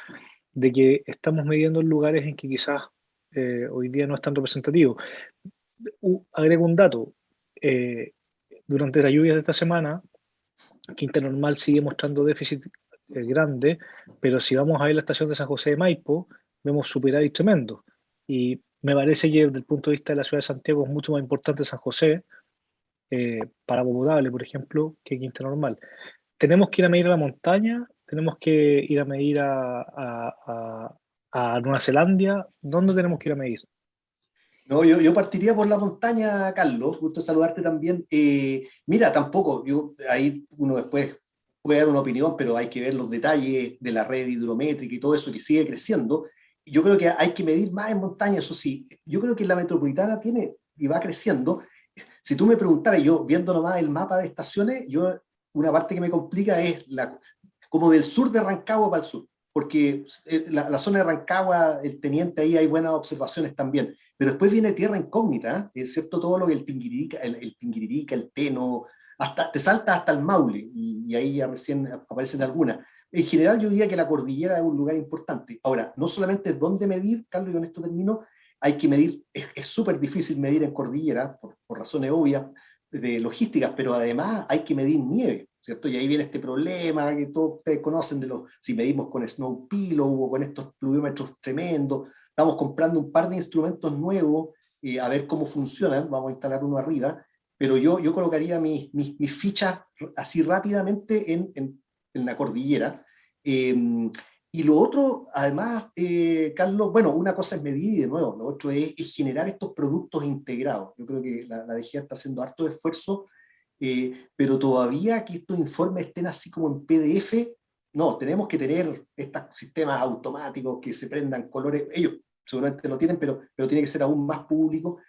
de que estamos midiendo en lugares en que quizás hoy día no es tan representativo. Agrego un dato. Durante las lluvias de esta semana, Quinta Normal sigue mostrando déficit grande, pero si vamos a ver la estación de San José de Maipo, vemos superávit tremendo. Y me parece que desde el punto de vista de la ciudad de Santiago es mucho más importante San José para agua potable, por ejemplo, que Quinta Normal. ¿Tenemos que ir a medir a la montaña? ¿Tenemos que ir a medir a Nueva Zelanda? ¿Dónde tenemos que ir a medir? No, yo partiría por la montaña, Carlos, gusto saludarte también. Mira, tampoco, ahí uno después puede dar una opinión, pero hay que ver los detalles de la red hidrométrica y todo eso que sigue creciendo. Yo creo que hay que medir más en montaña, eso sí. Yo creo que la metropolitana tiene y va creciendo. Si tú me preguntaras, yo viendo nomás el mapa de estaciones, una parte que me complica es como del sur de Rancagua para el sur, porque la zona de Rancagua, el Teniente, ahí hay buenas observaciones también, pero después viene tierra incógnita, excepto todo lo que el Pinguiririca, el Teno, te salta hasta el Maule, y ahí ya recién aparecen algunas. En general yo diría que la cordillera es un lugar importante. Ahora, no solamente es dónde medir, Carlos, y con esto termino, hay que medir, es súper difícil medir en cordillera, por razones obvias de logísticas, pero además hay que medir nieve, ¿cierto? Y ahí viene este problema que todos ustedes conocen si medimos con Snow Pillow o con estos pluviómetros tremendos. Estamos comprando un par de instrumentos nuevos, a ver cómo funcionan, vamos a instalar uno arriba, pero yo colocaría mis fichas así rápidamente en la cordillera. Y lo otro, además, Carlos, bueno, una cosa es medir y de nuevo, lo otro es generar estos productos integrados. Yo creo que la DGA está haciendo harto esfuerzo, pero todavía que estos informes estén así como en PDF, no, tenemos que tener estos sistemas automáticos que se prendan colores, ellos seguramente lo tienen, pero tiene que ser aún más público.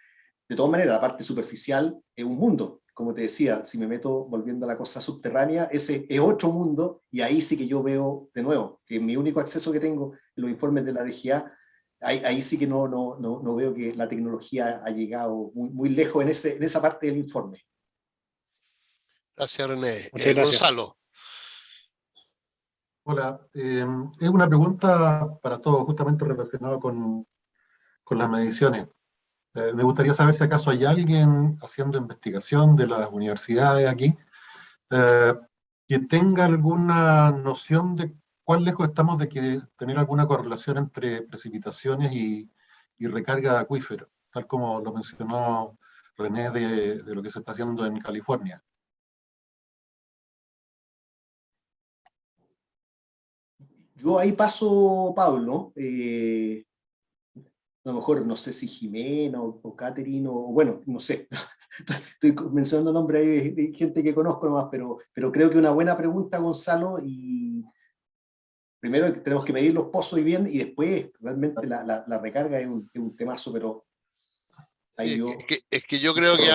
De todas maneras, la parte superficial es un mundo. Como te decía, si me meto volviendo a la cosa subterránea, ese es otro mundo, y ahí sí que yo veo, de nuevo, que mi único acceso que tengo en los informes de la DGA, ahí sí que no veo que la tecnología ha llegado muy lejos en esa parte del informe. Gracias, René. Muchas gracias. Gonzalo. Hola, es una pregunta para todos, justamente relacionado con las mediciones. Me gustaría saber si acaso hay alguien haciendo investigación de las universidades aquí que tenga alguna noción de cuán lejos estamos de tener alguna correlación entre precipitaciones y recarga de acuífero, tal como lo mencionó René de lo que se está haciendo en California. Yo ahí paso, Pablo. lo mejor, no sé si Jimena o Catherine, o bueno, no sé, estoy mencionando nombres de gente que conozco nomás, pero creo que una buena pregunta, Gonzalo, y primero tenemos que medir los pozos y bien, y después realmente la recarga es un temazo, pero ahí yo... Es que yo creo que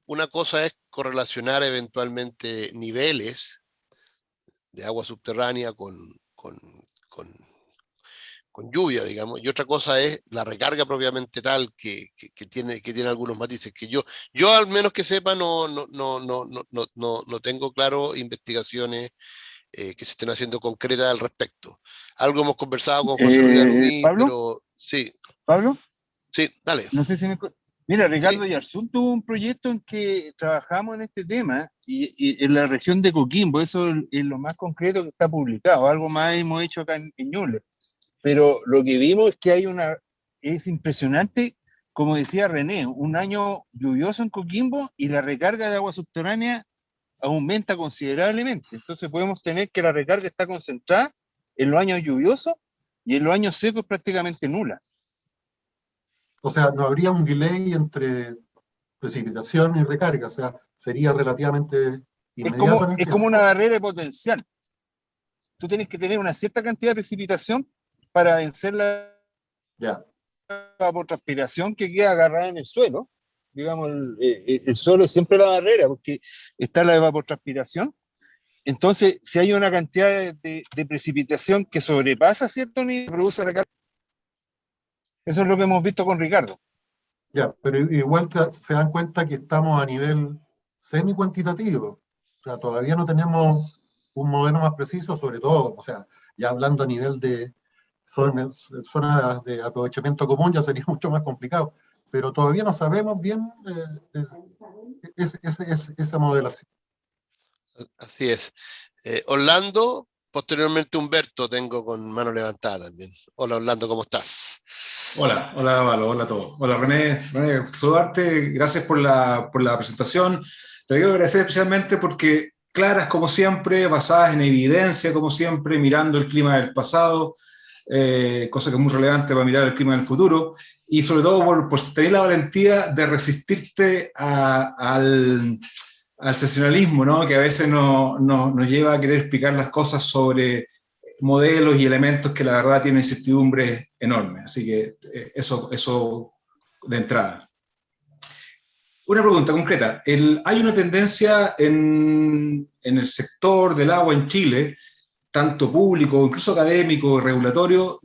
una cosa es correlacionar eventualmente niveles de agua subterránea con, con lluvia, digamos, y otra cosa es la recarga propiamente tal que tiene algunos matices que yo al menos que sepa no tengo claro investigaciones que se estén haciendo concretas al respecto. Algo hemos conversado con José Luis Arumí, Pablo, pero sí, Pablo, sí, dale. no sé si Mira, Ricardo Sí, Yarzún tuvo un proyecto en que trabajamos en este tema y en la región de Coquimbo, eso es lo más concreto que está publicado, algo más hemos hecho acá en Ñuble. Pero lo que vimos es que es impresionante, como decía René, un año lluvioso en Coquimbo y la recarga de agua subterránea aumenta considerablemente. Entonces podemos tener que la recarga está concentrada en los años lluviosos y en los años secos es prácticamente nula. O sea, no habría un delay entre precipitación y recarga, o sea, sería relativamente inmediato en el Es como tiempo. una barrera de potencial. Tú tienes que tener una cierta cantidad de precipitación para vencer la Ya. evapotranspiración que queda agarrada en el suelo. Digamos, el suelo es siempre la barrera porque está la evapotranspiración. Entonces, si hay una cantidad de precipitación que sobrepasa cierto nivel, produce recarga. Eso es lo que hemos visto con Ricardo. Ya, pero igual se dan cuenta que estamos a nivel semi-cuantitativo. O sea, todavía no tenemos un modelo más preciso, sobre todo, o sea, ya hablando a nivel de zonas de aprovechamiento común ya sería mucho más complicado, pero todavía no sabemos bien esa modelación. así es. Orlando, posteriormente Humberto, tengo con mano levantada también. Hola Orlando, ¿cómo estás? Hola, hola Valo, hola a todos. Hola René, saludarte, gracias por la presentación. Te quiero agradecer especialmente porque claras como siempre, basadas en evidencia como siempre, mirando el clima del pasado, cosa que es muy relevante para mirar el clima del futuro, y sobre todo por tener la valentía de resistirte al sensacionalismo, ¿no? Que a veces nos lleva a querer explicar las cosas sobre modelos y elementos que la verdad tienen incertidumbres enormes. Así que eso de entrada. Una pregunta concreta. Hay una tendencia en el sector del agua en Chile, tanto público, incluso académico, regulatorio,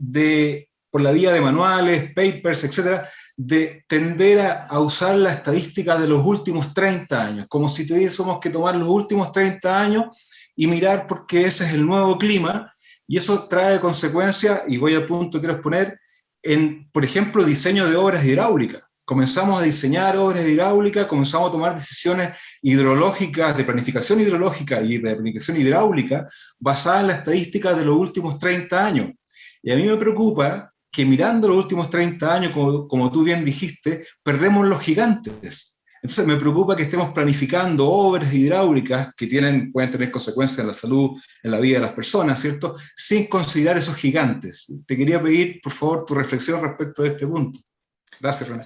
por la vía de manuales, papers, etcétera, de tender a usar la estadística de los últimos 30 años, como si tuviésemos que tomar los últimos 30 años y mirar porque ese es el nuevo clima. Y eso trae consecuencias, y voy al punto que quiero exponer, en, por ejemplo, diseño de obras hidráulicas. Comenzamos a diseñar obras hidráulicas, comenzamos a tomar decisiones hidrológicas, de planificación hidrológica y de planificación hidráulica, basadas en las estadísticas de los últimos 30 años. Y a mí me preocupa que mirando los últimos 30 años, como tú bien dijiste, perdemos los gigantes. Entonces me preocupa que estemos planificando obras hidráulicas que pueden tener consecuencias en la salud, en la vida de las personas, ¿cierto? Sin considerar esos gigantes. Te quería pedir, por favor, tu reflexión respecto de este punto. Gracias, René.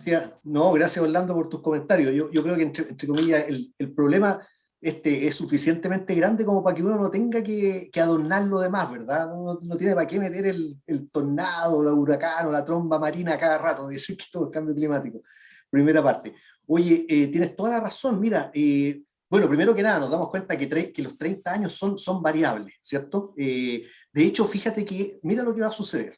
Gracias Orlando por tus comentarios. Yo creo que entre comillas el problema es suficientemente grande como para que uno no tenga que adornar lo demás, ¿verdad? Uno no tiene para qué meter el tornado, el huracán o la tromba marina cada rato, decir que todo es cambio climático. Primera parte. Oye, tienes toda la razón. Mira, bueno, primero que nada nos damos cuenta que los 30 años son variables, ¿cierto? De hecho, fíjate que mira lo que va a suceder.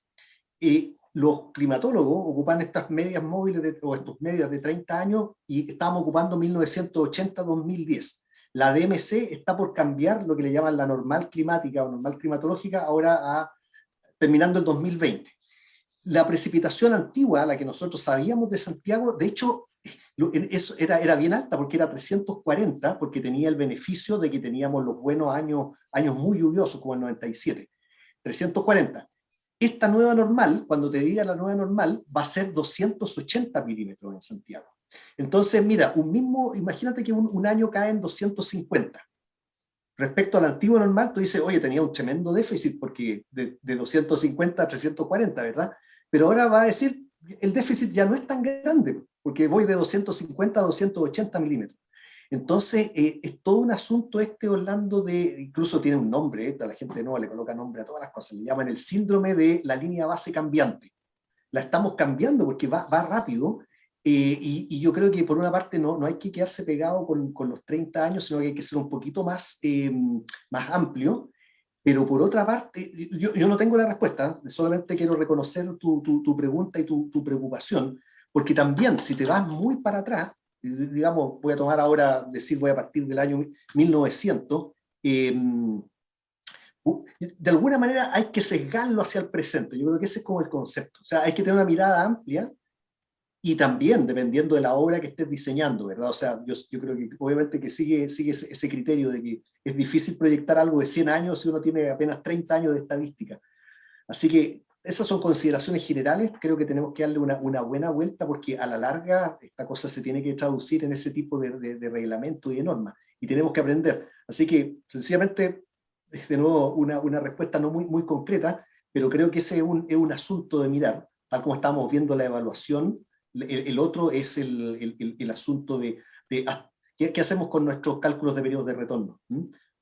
Los climatólogos ocupan estas medias móviles o estos medias de 30 años y estábamos ocupando 1980-2010. La DMC está por cambiar lo que le llaman la normal climática o normal climatológica ahora terminando el 2020. La precipitación antigua, la que nosotros sabíamos de Santiago, de hecho, eso era bien alta porque era 340, porque tenía el beneficio de que teníamos los buenos años muy lluviosos como el 97. 340. Esta nueva normal, cuando te diga la nueva normal, va a ser 280 milímetros en Santiago. Entonces, mira, imagínate que un año cae en 250. Respecto al antiguo normal, tú dices, oye, tenía un tremendo déficit porque de 250 a 340, ¿verdad? Pero ahora va a decir el déficit ya no es tan grande, porque voy de 250 a 280 milímetros. Entonces, es todo un asunto Orlando, incluso tiene un nombre, la gente no le coloca nombre a todas las cosas, le llaman el síndrome de la línea base cambiante. La estamos cambiando porque va rápido, y yo creo que por una parte no hay que quedarse pegado con los 30 años, sino que hay que ser un poquito más amplio. Pero por otra parte, yo no tengo la respuesta, solamente quiero reconocer tu pregunta y tu preocupación, porque también si te vas muy para atrás, digamos, voy a tomar ahora, voy a partir del año 1900, de alguna manera hay que sesgarlo hacia el presente. Yo creo que ese es como el concepto. O sea, hay que tener una mirada amplia y también dependiendo de la obra que estés diseñando, ¿verdad? O sea, yo creo que obviamente que sigue ese criterio de que es difícil proyectar algo de 100 años si uno tiene apenas 30 años de estadística. Así que esas son consideraciones generales. Creo que tenemos que darle una buena vuelta porque a la larga esta cosa se tiene que traducir en ese tipo de reglamento y de normas. Y tenemos que aprender. Así que, sencillamente, de nuevo, una respuesta no muy concreta, pero creo que ese es un asunto de mirar, tal como estamos viendo la evaluación. El otro es el asunto de ¿qué hacemos con nuestros cálculos de periodos de retorno?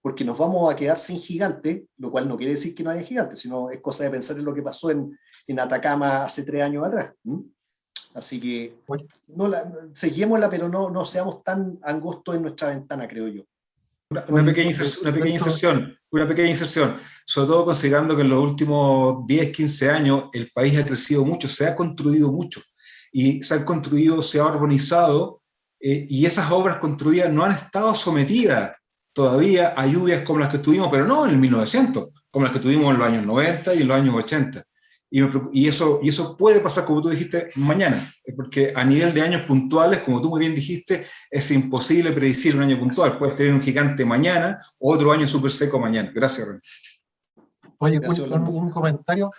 Porque nos vamos a quedar sin gigante, lo cual no quiere decir que no haya gigante, sino es cosa de pensar en lo que pasó en Atacama hace 3 años atrás. Así que seguémosla, pero no seamos tan angostos en nuestra ventana, creo yo. Una pequeña inserción, sobre todo considerando que en los últimos 10, 15 años el país ha crecido mucho, se ha construido mucho, y se ha urbanizado, y esas obras construidas no han estado sometidas todavía a lluvias como las que tuvimos, pero no en el 1900, como las que tuvimos en los años 90 y en los años 80. Y eso puede pasar, como tú dijiste, mañana, porque a nivel de años puntuales, como tú muy bien dijiste, es imposible predecir un año puntual. Puedes tener un gigante mañana, otro año súper seco mañana. Gracias, René. Oye, un comentario.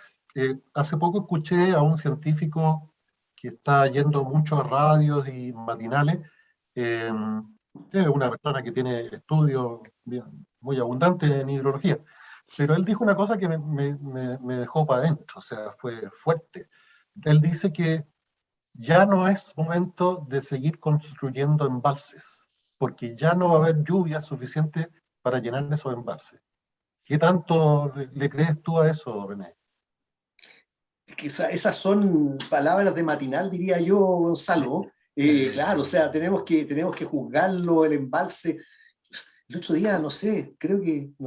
Hace poco escuché a un científico que está yendo mucho a radios y matinales. Es una persona que tiene estudios muy abundantes en hidrología. Pero él dijo una cosa que me dejó para adentro, o sea, fue fuerte. Él dice que ya no es momento de seguir construyendo embalses, porque ya no va a haber lluvia suficiente para llenar esos embalses. ¿Qué tanto le crees tú a eso, René? Esas son palabras de matinal, diría yo, Gonzalo. Claro, o sea, tenemos que juzgarlo, el embalse. El otro día, no sé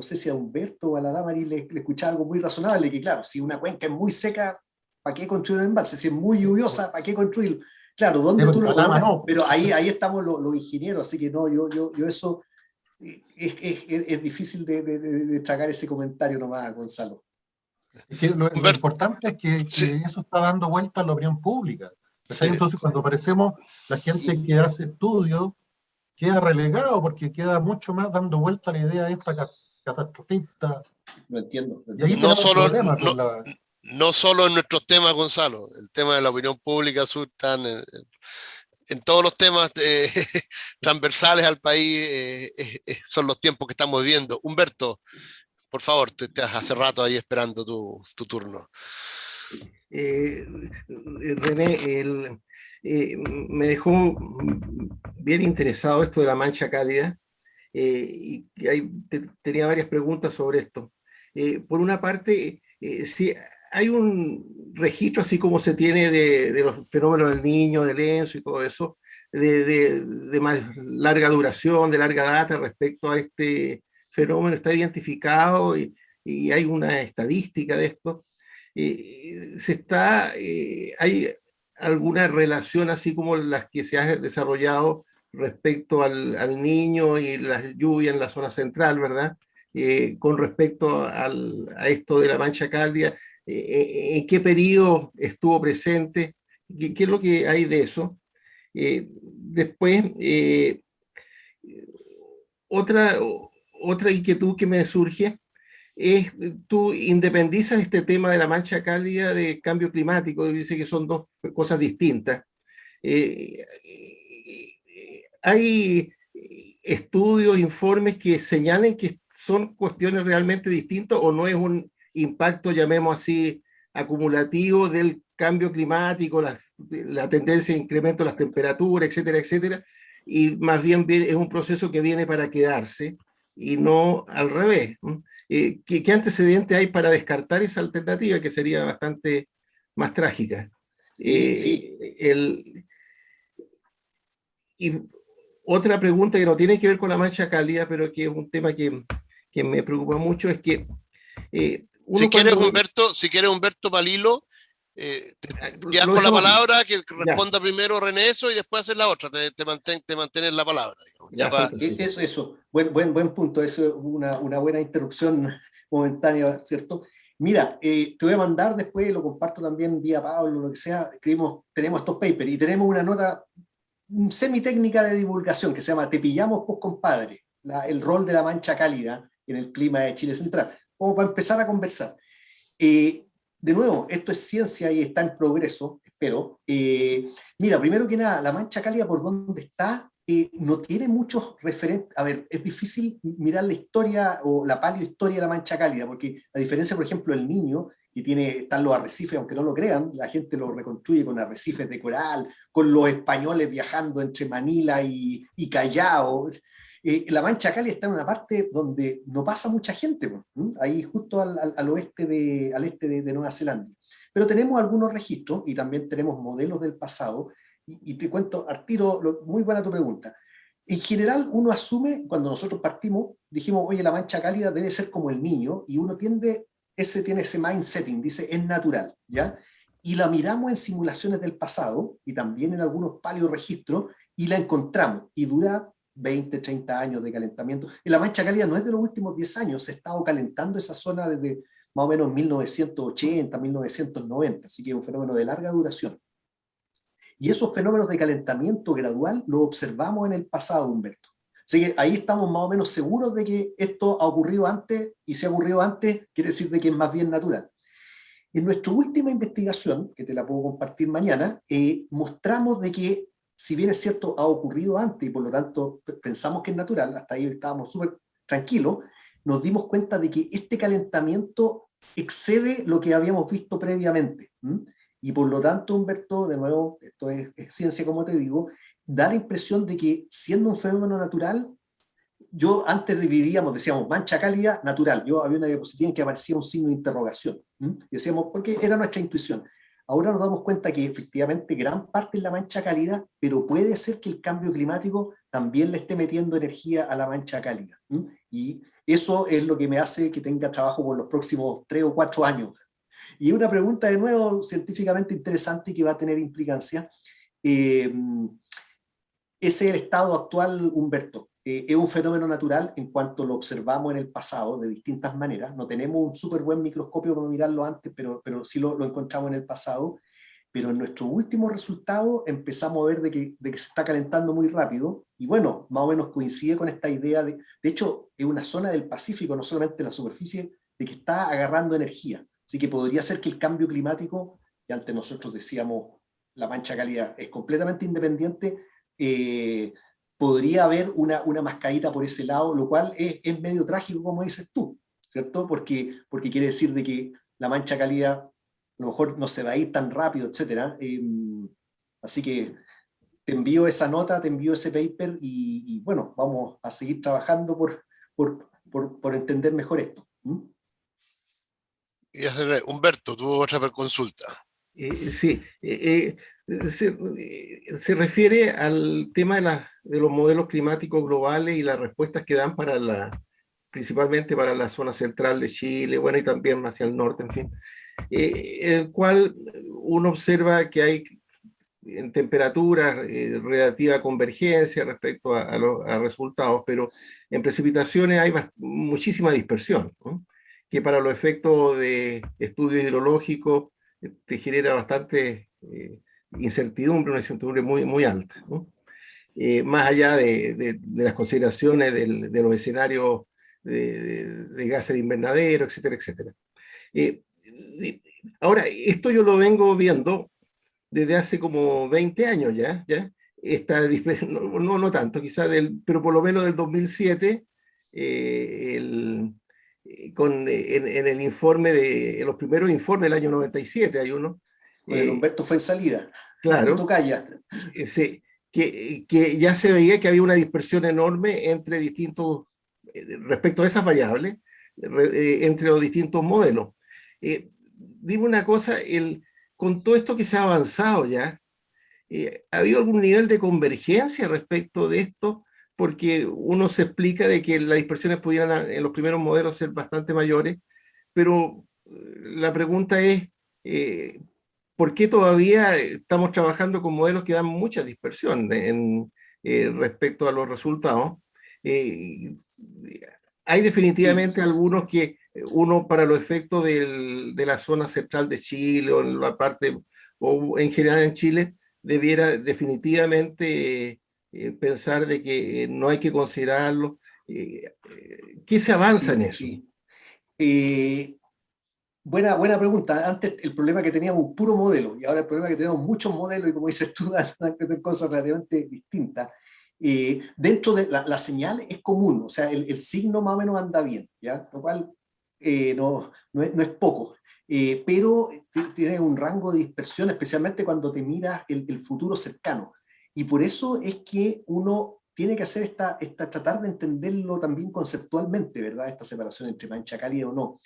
si a Humberto o a la Damari le escuchaba algo muy razonable, que claro, si una cuenca es muy seca, ¿para qué construir un embalse? Si es muy lluviosa, ¿para qué construirlo? Claro, ¿dónde tú lo colocas? No. Pero ahí estamos los ingenieros, así que no, yo eso es difícil de tragar ese comentario nomás, Gonzalo. Es que lo importante es que eso está dando vuelta a la opinión pública. Sí. Entonces, cuando aparecemos, la gente que hace estudios queda relegado porque queda mucho más dando vuelta a la idea esta catastrofista. Lo entiendo. Y ahí no solo en nuestros temas, Gonzalo, el tema de la opinión pública están en todos los temas transversales al país, son los tiempos que estamos viviendo. Humberto, por favor, te hace rato ahí esperando tu turno. René, me dejó bien interesado esto de la mancha cálida, y tenía varias preguntas sobre esto. Por una parte, si hay un registro así como se tiene de los fenómenos del Niño, del ENSO y todo eso, de más larga duración, de larga data respecto a este fenómeno, está identificado y hay una estadística de esto. ¿Hay alguna relación así como las que se ha desarrollado respecto al Niño y las lluvias en la zona central, ¿verdad? Con respecto a esto de la mancha cálida, ¿en qué periodo estuvo presente? ¿Qué es lo que hay de eso? Después, otra inquietud que me surge es, tú independizas este tema de la mancha cálida de cambio climático, dice que son dos cosas distintas. Hay estudios, informes que señalen que son cuestiones realmente distintas o no es un impacto, llamemos así, acumulativo del cambio climático, la tendencia de incremento de las temperaturas, etcétera, etcétera, y más bien es un proceso que viene para quedarse y no al revés. ¿Qué antecedente hay para descartar esa alternativa que sería bastante más trágica? Sí. Y otra pregunta que no tiene que ver con la mancha cálida, pero que es un tema que me preocupa mucho, es que uno si quieres Humberto Palilo, te quedas lo con la dejamos aquí. palabra, que Ya. responda primero René eso y después haces la otra, te mantienes la palabra, digamos. Ya, fantástico. Eso. Buen punto. Eso es una buena interrupción momentánea, ¿cierto? Mira, te voy a mandar después, lo comparto también vía Pablo, lo que sea. Tenemos estos papers y tenemos una nota semitécnica de divulgación que se llama Te pillamos, pues, compadre, el rol de la mancha cálida en el clima de Chile Central, como para empezar a conversar. De nuevo, esto es ciencia y está en progreso, espero. Mira, primero que nada, la mancha cálida por donde está, no tiene muchos referentes. A ver, es difícil mirar la historia o la paleohistoria de la mancha cálida, porque a diferencia, por ejemplo, del Niño, que están los arrecifes, aunque no lo crean, la gente lo reconstruye con arrecifes de coral, con los españoles viajando entre Manila y Callao. La mancha cálida está en una parte donde no pasa mucha gente, ahí justo al este de Nueva Zelanda. Pero tenemos algunos registros y también tenemos modelos del pasado, y te cuento al tiro, muy buena tu pregunta. En general, uno asume, cuando nosotros partimos, dijimos, oye, la mancha cálida debe ser como el Niño, y uno tiene ese mindsetting, dice, es natural, ¿ya? Y la miramos en simulaciones del pasado, y también en algunos paleoregistros, y la encontramos, y dura 20, 30 años de calentamiento. Y la mancha cálida no es de los últimos 10 años, se ha estado calentando esa zona desde más o menos 1980, 1990, así que es un fenómeno de larga duración. Y esos fenómenos de calentamiento gradual los observamos en el pasado, Humberto. Así que ahí estamos más o menos seguros de que esto ha ocurrido antes, y si ha ocurrido antes, quiere decir de que es más bien natural. En nuestra última investigación, que te la puedo compartir mañana, mostramos de que, si bien es cierto, ha ocurrido antes y por lo tanto pensamos que es natural, hasta ahí estábamos súper tranquilos, nos dimos cuenta de que este calentamiento excede lo que habíamos visto previamente. Y por lo tanto, Humberto, de nuevo, esto es ciencia, como te digo, da la impresión de que, siendo un fenómeno natural, yo antes dividíamos, decíamos mancha cálida, natural. Yo había una diapositiva en que aparecía un signo de interrogación. Y decíamos, porque era nuestra intuición. Ahora nos damos cuenta que efectivamente gran parte es la mancha cálida, pero puede ser que el cambio climático también le esté metiendo energía a la mancha cálida. Y eso es lo que me hace que tenga trabajo por los próximos 3 o 4 años. Y una pregunta de nuevo científicamente interesante que va a tener implicancia. Ese es el estado actual, Humberto. Es un fenómeno natural en cuanto lo observamos en el pasado de distintas maneras. No tenemos un súper buen microscopio para mirarlo antes, pero sí lo encontramos en el pasado. Pero en nuestro último resultado empezamos a ver de que se está calentando muy rápido, y bueno, más o menos coincide con esta idea de hecho, es una zona del Pacífico, no solamente la superficie, de que está agarrando energía. Así que podría ser que el cambio climático, que antes nosotros decíamos la mancha cálida es completamente independiente, podría haber una mascadita por ese lado, lo cual es medio trágico, como dices tú, ¿cierto? Porque quiere decir de que la mancha cálida a lo mejor no se va a ir tan rápido, etc. Así que te envío esa nota, te envío ese paper, y bueno, vamos a seguir trabajando por entender mejor esto. Humberto, tuvo otra consulta. Sí, se refiere al tema de los modelos climáticos globales y las respuestas que dan principalmente para la zona central de Chile, bueno, y también hacia el norte, en fin, en el cual uno observa que hay en temperatura relativa convergencia respecto a resultados, pero en precipitaciones hay muchísima dispersión, ¿no? Que para los efectos de estudio hidrológico te genera bastante incertidumbre, una incertidumbre muy, muy alta, ¿no? Más allá de las consideraciones de los escenarios de gases de invernadero, etcétera, etcétera. Ahora, esto yo lo vengo viendo desde hace como 20 años ya. No tanto, quizás, pero por lo menos del 2007, en el informe en los primeros informes del año 97 hay uno, Con el Humberto fue en salida. Claro. Tocaya. Que ya se veía que había una dispersión enorme entre distintos, respecto a esas variables, entre los distintos modelos. Dime una cosa, con todo esto que se ha avanzado ya, ¿ha habido algún nivel de convergencia respecto de esto? Porque uno se explica de que las dispersiones pudieran en los primeros modelos ser bastante mayores, pero la pregunta es, ¿por qué todavía estamos trabajando con modelos que dan mucha dispersión respecto a los resultados? Hay definitivamente algunos que uno para los efectos de la zona central de Chile o en la parte, o en general en Chile, debiera definitivamente pensar de que no hay que considerarlo. ¿Qué se avanza en eso? Sí. Buena pregunta. Antes el problema que teníamos un puro modelo y ahora el problema que tenemos muchos modelos y como dices tú, dan cosas relativamente distintas. Dentro de la señal es común, o sea, el signo más o menos anda bien, ¿ya? Lo cual no es poco, pero tiene un rango de dispersión, especialmente cuando te miras el futuro cercano. Y por eso es que uno tiene que hacer tratar de entenderlo también conceptualmente, ¿verdad? Esta separación entre mancha cálida o no.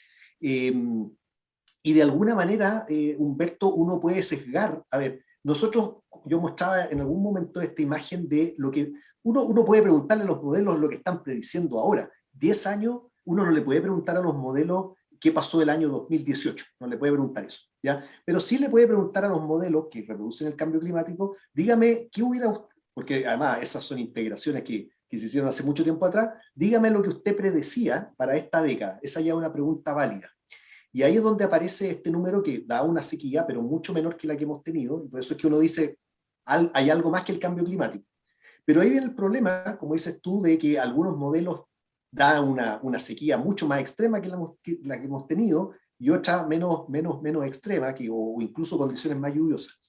Y de alguna manera, Humberto, uno puede sesgar. A ver, yo mostraba en algún momento esta imagen de lo que uno puede preguntarle a los modelos lo que están prediciendo ahora. 10 años, uno no le puede preguntar a los modelos qué pasó el año 2018, no le puede preguntar eso, ¿ya? Pero sí le puede preguntar a los modelos que reproducen el cambio climático, dígame qué hubiera, porque además esas son integraciones que se hicieron hace mucho tiempo atrás, dígame lo que usted predecía para esta década. Esa ya es una pregunta válida. Y ahí es donde aparece este número que da una sequía, pero mucho menor que la que hemos tenido, y por eso es que uno dice, hay algo más que el cambio climático. Pero ahí viene el problema, como dices tú, de que algunos modelos dan una sequía mucho más extrema que la que hemos tenido, y otra menos extrema, o incluso condiciones más lluviosas.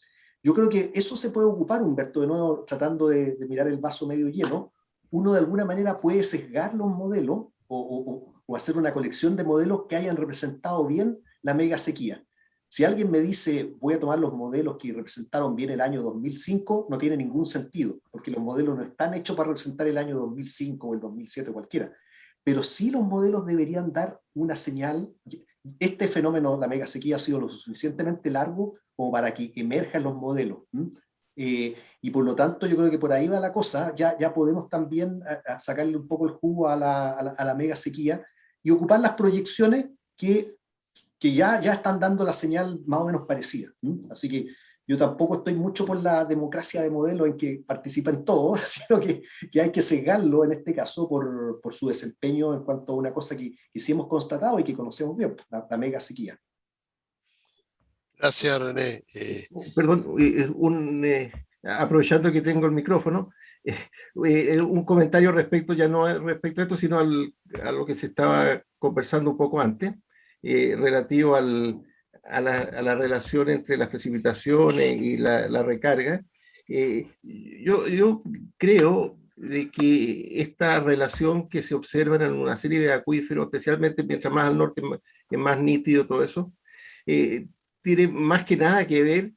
Yo creo que eso se puede ocupar, Humberto, de nuevo, tratando de mirar el vaso medio lleno. Uno de alguna manera puede sesgar los modelos, o hacer una colección de modelos que hayan representado bien la mega sequía. Si alguien me dice, voy a tomar los modelos que representaron bien el año 2005, no tiene ningún sentido, porque los modelos no están hechos para representar el año 2005 o el 2007 cualquiera. Pero sí los modelos deberían dar una señal. Este fenómeno, la mega sequía, ha sido lo suficientemente largo como para que emerjan los modelos. Y por lo tanto yo creo que por ahí va la cosa. Ya podemos también sacarle un poco el jugo a la mega sequía y ocupar las proyecciones que ya están dando la señal más o menos parecida. Así que yo tampoco estoy mucho por la democracia de modelo en que participan todos, sino que hay que sesgarlo en este caso por su desempeño en cuanto a una cosa que sí hemos constatado y que conocemos bien, la mega sequía. Gracias, René. Perdón, aprovechando que tengo el micrófono, un comentario ya no respecto a esto, sino a lo que se estaba conversando un poco antes, relativo a la relación entre las precipitaciones y la recarga. Yo creo de que esta relación que se observa en una serie de acuíferos, especialmente mientras más al norte es más nítido todo eso, tiene más que nada que ver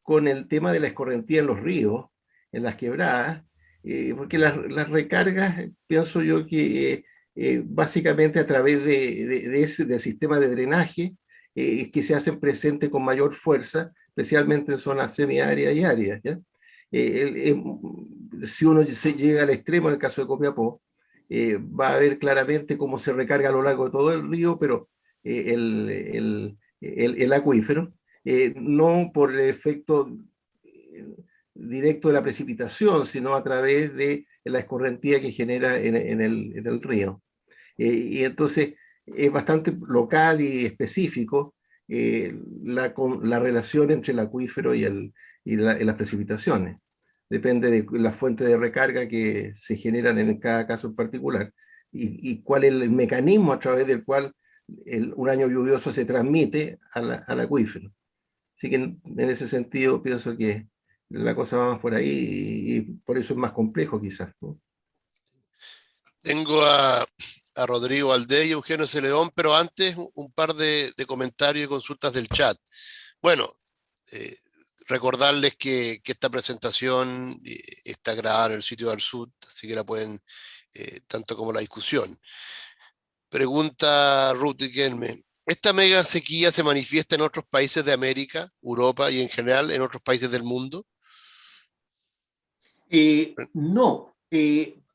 con el tema de la escorrentía en los ríos, en las quebradas, porque las recargas, pienso yo que básicamente a través del sistema de drenaje, que se hacen presentes con mayor fuerza, especialmente en zonas semiáridas y áridas, ¿ya? Si uno se llega al extremo, en el caso de Copiapó, va a ver claramente cómo se recarga a lo largo de todo el río, pero el acuífero, no por el efecto directo de la precipitación, sino a través de la escorrentía que genera en el río. Y entonces es bastante local y específico la relación entre el acuífero y las precipitaciones. Depende de la fuente de recarga que se generan en cada caso en particular y cuál es el mecanismo a través del cual un año lluvioso se transmite al acuífero. Así que en ese sentido pienso que la cosa va más por ahí y por eso es más complejo quizás, ¿no? Tengo a Rodrigo Aldea y Eugenio Celedón, pero antes un par de comentarios y consultas del chat. Bueno, Recordarles que esta presentación está grabada en el sitio del Sur, así que la pueden, tanto como la discusión. Pregunta Ruth Riquelme. ¿Esta mega sequía se manifiesta en otros países de América, Europa y en general en otros países del mundo? No.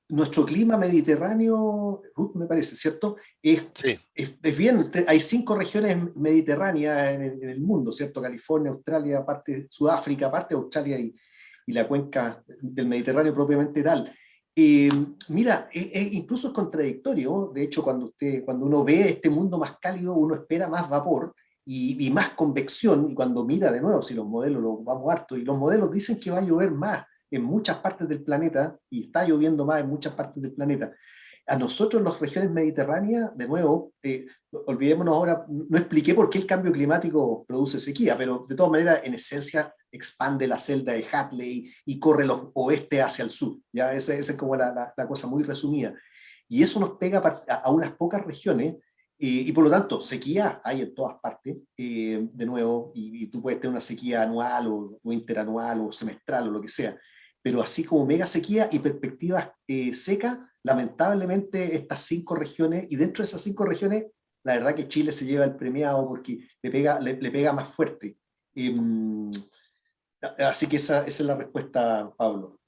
Nuestro clima mediterráneo, Ruth, me parece, ¿cierto? Sí. Es bien, hay 5 regiones mediterráneas en el mundo, ¿cierto? California, Australia, parte Sudáfrica, parte de Australia y la cuenca del Mediterráneo propiamente tal. Mira, incluso es contradictorio. De hecho, cuando uno ve este mundo más cálido, uno espera más vapor y más convección, y cuando mira de nuevo, si los modelos los vamos harto, y los modelos dicen que va a llover más en muchas partes del planeta, y está lloviendo más en muchas partes del planeta. A nosotros, en las regiones mediterráneas, de nuevo, olvidémonos ahora, no expliqué por qué el cambio climático produce sequía, pero de todas maneras, en esencia, expande la celda de Hadley y corre los oeste hacia el sur. ¿Ya? Esa es como la cosa muy resumida. Y eso nos pega a unas pocas regiones, y por lo tanto, sequía hay en todas partes, de nuevo, y tú puedes tener una sequía anual o interanual o semestral o lo que sea, pero así como mega sequía y perspectivas secas, lamentablemente estas 5 regiones, y dentro de esas 5 regiones, la verdad que Chile se lleva el premiado porque le pega más fuerte. Así que esa es la respuesta, Pablo.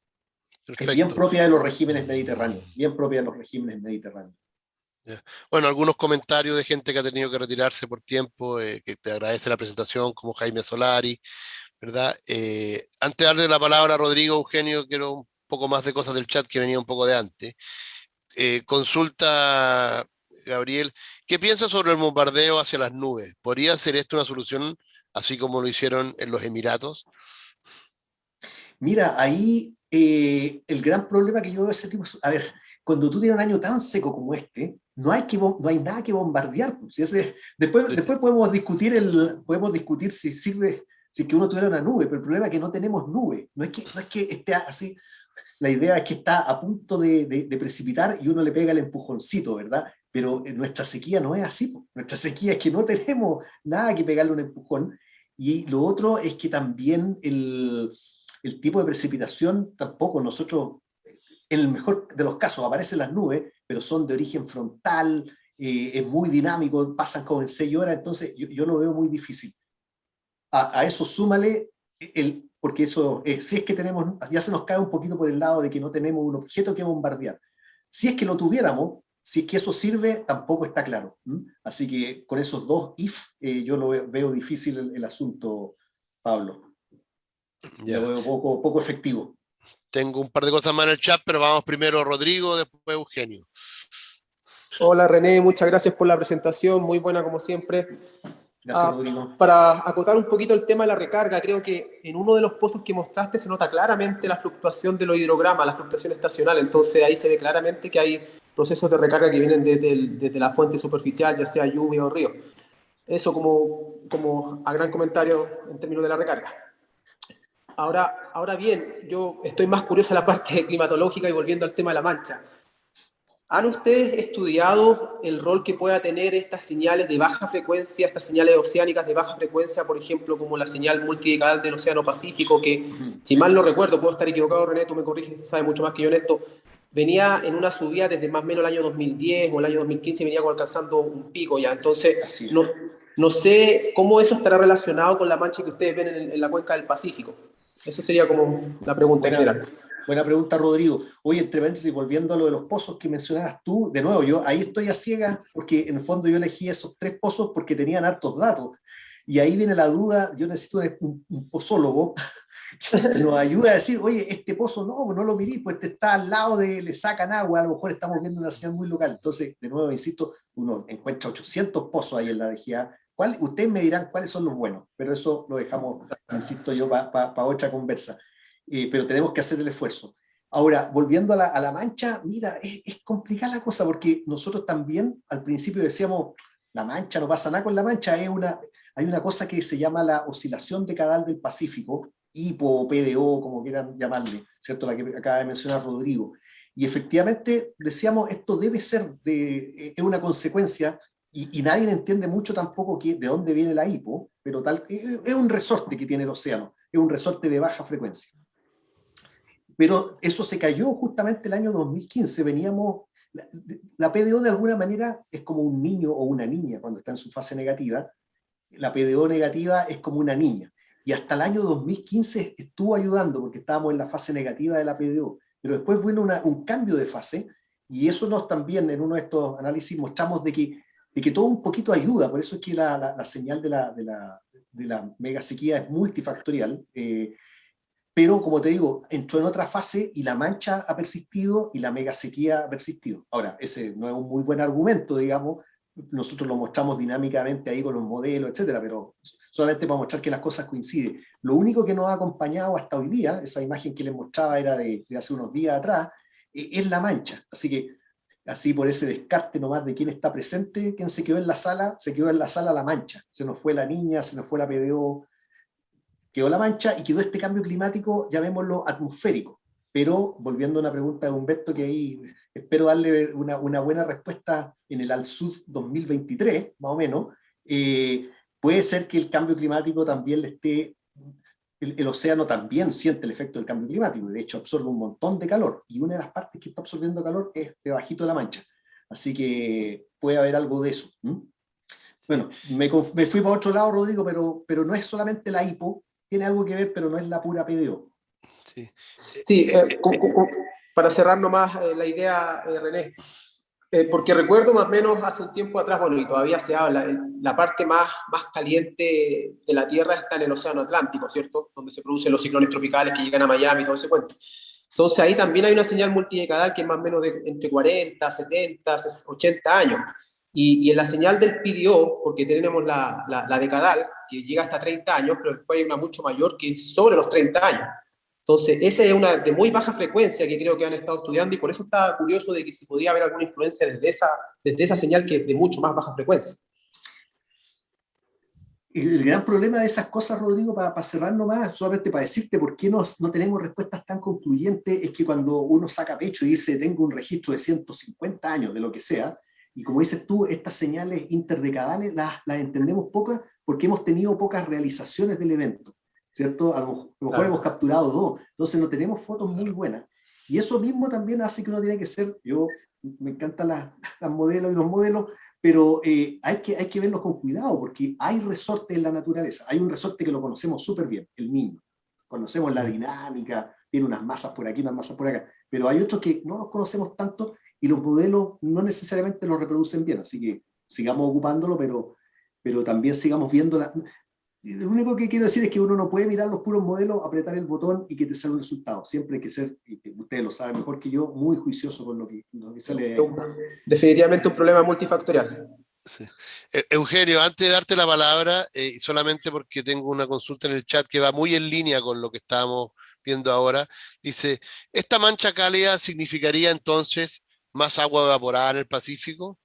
Perfecto. Es bien propia de los regímenes mediterráneos, bien propia de los regímenes mediterráneos. Bueno, algunos comentarios de gente que ha tenido que retirarse por tiempo, que te agradece la presentación, como Jaime Solari, ¿verdad? Antes de darle la palabra a Rodrigo, Eugenio, quiero un poco más de cosas del chat que venía un poco de antes. Consulta Gabriel, ¿qué piensas sobre el bombardeo hacia las nubes? ¿Podría ser esto una solución así como lo hicieron en los Emiratos? Mira, ahí el gran problema que yo veo de ese tipo, a ver, cuando tú tienes un año tan seco como este, no hay nada que bombardear. Pues. Después podemos discutir si sirve, si es que uno tuviera una nube, pero el problema es que no tenemos nube. No es que esté así. La idea es que está a punto de precipitar y uno le pega el empujoncito, ¿verdad? Pero nuestra sequía no es así. Pues. Nuestra sequía es que no tenemos nada que pegarle un empujón. Y lo otro es que también el tipo de precipitación tampoco nosotros, en el mejor de los casos aparecen las nubes, pero son de origen frontal, es muy dinámico, pasan como en 6 horas, entonces yo lo veo muy difícil. A eso súmale, porque eso, si es que tenemos, ya se nos cae un poquito por el lado de que no tenemos un objeto que bombardear. Si es que lo tuviéramos, si es que eso sirve, tampoco está claro. Así que con esos dos if, yo lo veo difícil el asunto, Pablo. Ya. Lo veo poco efectivo. Tengo un par de cosas más en el chat, pero vamos primero Rodrigo, después Eugenio. Hola René, muchas gracias por la presentación, muy buena como siempre. Gracias, Rodrigo. Para acotar un poquito el tema de la recarga, creo que en uno de los pozos que mostraste se nota claramente la fluctuación de los hidrogramas, la fluctuación estacional, entonces ahí se ve claramente que hay procesos de recarga que vienen desde la fuente superficial, ya sea lluvia o río. Eso como a gran comentario en términos de la recarga. Ahora bien, yo estoy más curioso en la parte climatológica y volviendo al tema de la mancha. ¿Han ustedes estudiado el rol que pueda tener estas señales de baja frecuencia, estas señales oceánicas de baja frecuencia, por ejemplo, como la señal multidecadal del Océano Pacífico, que, si mal no recuerdo, puedo estar equivocado, René, tú me corriges, sabes mucho más que yo en esto, venía en una subida desde más o menos el año 2010 o el año 2015, venía alcanzando un pico ya. Entonces, no sé cómo eso estará relacionado con la mancha que ustedes ven en la cuenca del Pacífico. Eso sería como la pregunta general. Buena pregunta, Rodrigo. Oye, entre paréntesis, volviendo a lo de los pozos que mencionabas tú, de nuevo, yo ahí estoy a ciegas porque en el fondo yo elegí esos 3 pozos porque tenían hartos datos. Y ahí viene la duda, yo necesito un pozólogo que nos ayude a decir, oye, este pozo no lo miré, pues este está al lado le sacan agua, a lo mejor estamos viendo una señal muy local. Entonces, de nuevo, insisto, uno encuentra 800 pozos ahí en la DGA. Ustedes me dirán cuáles son los buenos, pero eso lo dejamos, insisto yo, para otra conversa. Pero tenemos que hacer el esfuerzo. Ahora, volviendo a la mancha, mira, es complicada la cosa, porque nosotros también al principio decíamos, la mancha, no pasa nada con la mancha, hay una cosa que se llama la oscilación decadal del Pacífico, HIPO, PDO, como quieran llamarle, ¿cierto? La que acaba de mencionar Rodrigo. Y efectivamente decíamos, esto debe ser, es una consecuencia y nadie entiende mucho tampoco de dónde viene la hipo, pero es un resorte que tiene el océano, es un resorte de baja frecuencia. Pero eso se cayó justamente el año 2015, la PDO de alguna manera es como un niño o una niña cuando está en su fase negativa, la PDO negativa es como una niña, y hasta el año 2015 estuvo ayudando porque estábamos en la fase negativa de la PDO, pero después vino un cambio de fase, y eso nos también en uno de estos análisis mostramos de que todo un poquito ayuda, por eso es que la señal de la mega sequía es multifactorial, pero como te digo, entró en otra fase y la mancha ha persistido y la mega sequía ha persistido. Ahora, ese no es un muy buen argumento, digamos, nosotros lo mostramos dinámicamente ahí con los modelos, etcétera, pero solamente para mostrar que las cosas coinciden. Lo único que nos ha acompañado hasta hoy día, esa imagen que les mostraba era de hace unos días atrás, es la mancha. Así que, así por ese descarte nomás de quién está presente, quién se quedó en la sala, se quedó en la sala la mancha. Se nos fue la niña, se nos fue la PDO, quedó la mancha y quedó este cambio climático, llamémoslo atmosférico. Pero, volviendo a una pregunta de Humberto, que ahí espero darle una buena respuesta en el ALSUD 2023, más o menos, puede ser que el cambio climático también le esté, el océano también siente el efecto del cambio climático, y de hecho absorbe un montón de calor, y una de las partes que está absorbiendo calor es debajito de la mancha. Así que puede haber algo de eso. Bueno, me fui para otro lado, Rodrigo, pero no es solamente la hipo, tiene algo que ver, pero no es la pura PDO. Sí, para cerrar nomás la idea, René, porque recuerdo más o menos hace un tiempo atrás, bueno, y todavía se habla, la parte más caliente de la Tierra está en el Océano Atlántico, ¿cierto? Donde se producen los ciclones tropicales que llegan a Miami y todo ese cuento. Entonces ahí también hay una señal multidecadal que es más o menos de entre 40, 70, 80 años. Y en la señal del PDO, porque tenemos la decadal, que llega hasta 30 años, pero después hay una mucho mayor que es sobre los 30 años. Entonces, esa es una de muy baja frecuencia que creo que han estado estudiando, y por eso estaba curioso de que si podía haber alguna influencia desde esa señal que es de mucho más baja frecuencia. El gran problema de esas cosas, Rodrigo, para cerrar nomás, solamente para decirte por qué no tenemos respuestas tan concluyentes, es que cuando uno saca pecho y dice, tengo un registro de 150 años, de lo que sea, y como dices tú, estas señales interdecadales las entendemos pocas porque hemos tenido pocas realizaciones del evento, ¿cierto? A lo mejor hemos capturado 2, entonces no tenemos fotos muy buenas. Y eso mismo también hace que uno tiene que ser, me encantan las modelos y los modelos, pero hay que verlos con cuidado, porque hay resortes en la naturaleza. Hay un resorte que lo conocemos súper bien, el Niño. Conocemos la dinámica, tiene unas masas por aquí, unas masas por acá, pero hay otros que no los conocemos tanto y los modelos no necesariamente los reproducen bien, así que sigamos ocupándolo, pero también sigamos viendo. Lo único que quiero decir es que uno no puede mirar los puros modelos, apretar el botón y que te salga un resultado. Siempre hay que ser, ustedes lo saben mejor que yo, muy juicioso con lo que sale. Definitivamente un problema multifactorial. Sí. Eugenio, antes de darte la palabra, solamente porque tengo una consulta en el chat que va muy en línea con lo que estamos viendo ahora, dice, ¿esta mancha cálida significaría entonces más agua evaporada en el Pacífico?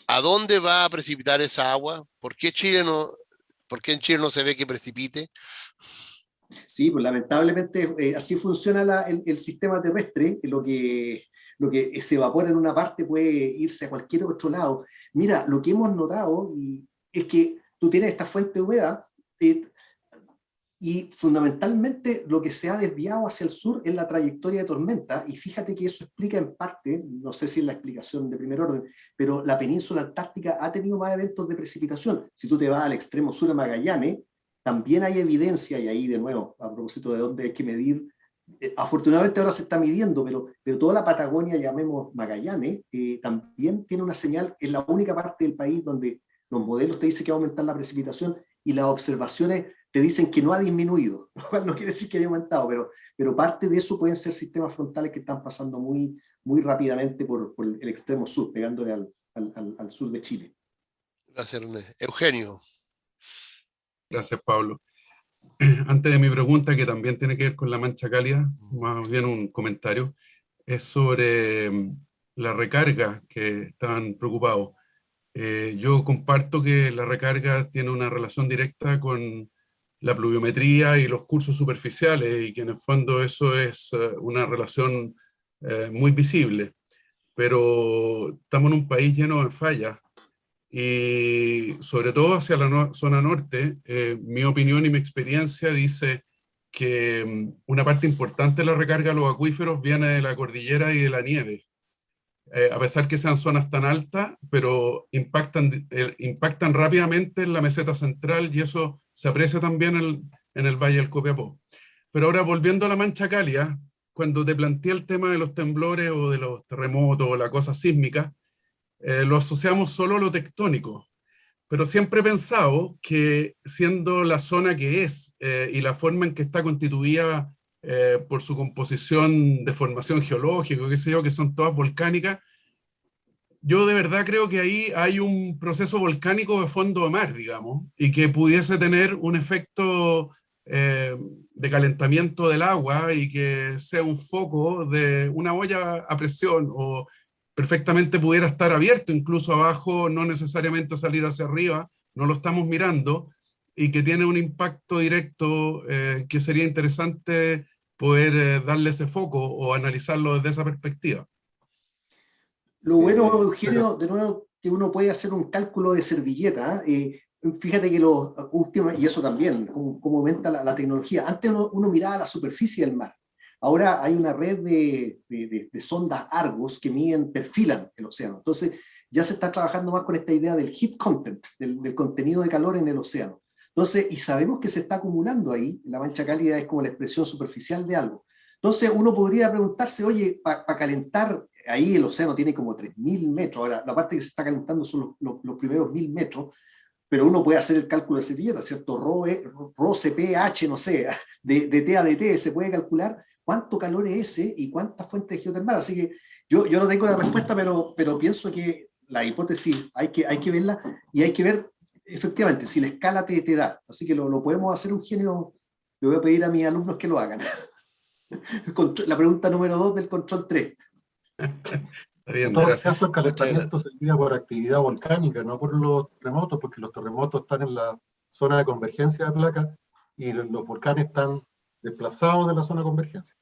¿A dónde va a precipitar esa agua? ¿Por qué en Chile no se ve que precipite? Sí, pues lamentablemente así funciona el sistema terrestre, lo que se evapora en una parte puede irse a cualquier otro lado. Mira, lo que hemos notado es que tú tienes esta fuente de humedad y fundamentalmente lo que se ha desviado hacia el sur es la trayectoria de tormenta, y fíjate que eso explica en parte, no sé si es la explicación de primer orden, pero la península antártica ha tenido más eventos de precipitación. Si tú te vas al extremo sur a Magallanes, también hay evidencia, y ahí de nuevo, a propósito de dónde hay que medir, afortunadamente ahora se está midiendo, pero toda la Patagonia, llamemos Magallanes, también tiene una señal, es la única parte del país donde los modelos te dicen que va a aumentar la precipitación y las observaciones te dicen que no ha disminuido, lo cual no quiere decir que haya aumentado, pero parte de eso pueden ser sistemas frontales que están pasando muy, muy rápidamente por el extremo sur, pegándole al sur de Chile. Gracias, René. Eugenio. Gracias, Pablo. Antes de mi pregunta, que también tiene que ver con la mancha cálida, más bien un comentario, es sobre la recarga que están preocupados. Yo comparto que la recarga tiene una relación directa con la pluviometría y los cursos superficiales, y que en el fondo eso es una relación muy visible. Pero estamos en un país lleno de fallas, y sobre todo hacia la zona norte, mi opinión y mi experiencia dice que una parte importante de la recarga de los acuíferos viene de la cordillera y de la nieve. A pesar que sean zonas tan altas, pero impactan rápidamente en la meseta central y eso se aprecia también en el Valle del Copiapó. Pero ahora volviendo a la Mancha Cálida, cuando te planteé el tema de los temblores o de los terremotos o la cosa sísmica, lo asociamos solo a lo tectónico. Pero siempre he pensado que siendo la zona que es y la forma en que está constituida por su composición de formación geológica, qué sé yo, que son todas volcánicas, yo de verdad creo que ahí hay un proceso volcánico de fondo de mar, digamos, y que pudiese tener un efecto de calentamiento del agua y que sea un foco de una olla a presión o perfectamente pudiera estar abierto incluso abajo, no necesariamente salir hacia arriba, no lo estamos mirando, y que tiene un impacto directo que sería interesante poder darle ese foco o analizarlo desde esa perspectiva. Lo bueno, pero Eugenio, de nuevo, que uno puede hacer un cálculo de servilleta. Fíjate que los últimos, y eso también, cómo aumenta la tecnología. Antes uno miraba la superficie del mar. Ahora hay una red de sondas Argus que perfilan el océano. Entonces ya se está trabajando más con esta idea del heat content, del contenido de calor en el océano. Entonces, y sabemos que se está acumulando ahí, la mancha cálida es como la expresión superficial de algo. Entonces uno podría preguntarse, oye, para calentar, ahí el océano tiene como 3.000 metros, ahora la parte que se está calentando son los primeros 1.000 metros, pero uno puede hacer el cálculo de servilleta, ¿cierto? Rho, CP, H, no sé, de T a DT, se puede calcular cuánto calor es ese y cuántas fuentes geotermales. Así que yo no tengo la respuesta, pero pienso que la hipótesis hay que verla y hay que ver efectivamente si la escala te da. Así que lo podemos hacer, Eugenio. Le voy a pedir a mis alumnos que lo hagan. La pregunta número 2 del control 3. En todo caso, el calentamiento sería por actividad volcánica, no por los terremotos, porque los terremotos están en la zona de convergencia de placas y los volcanes están desplazados de la zona de convergencia.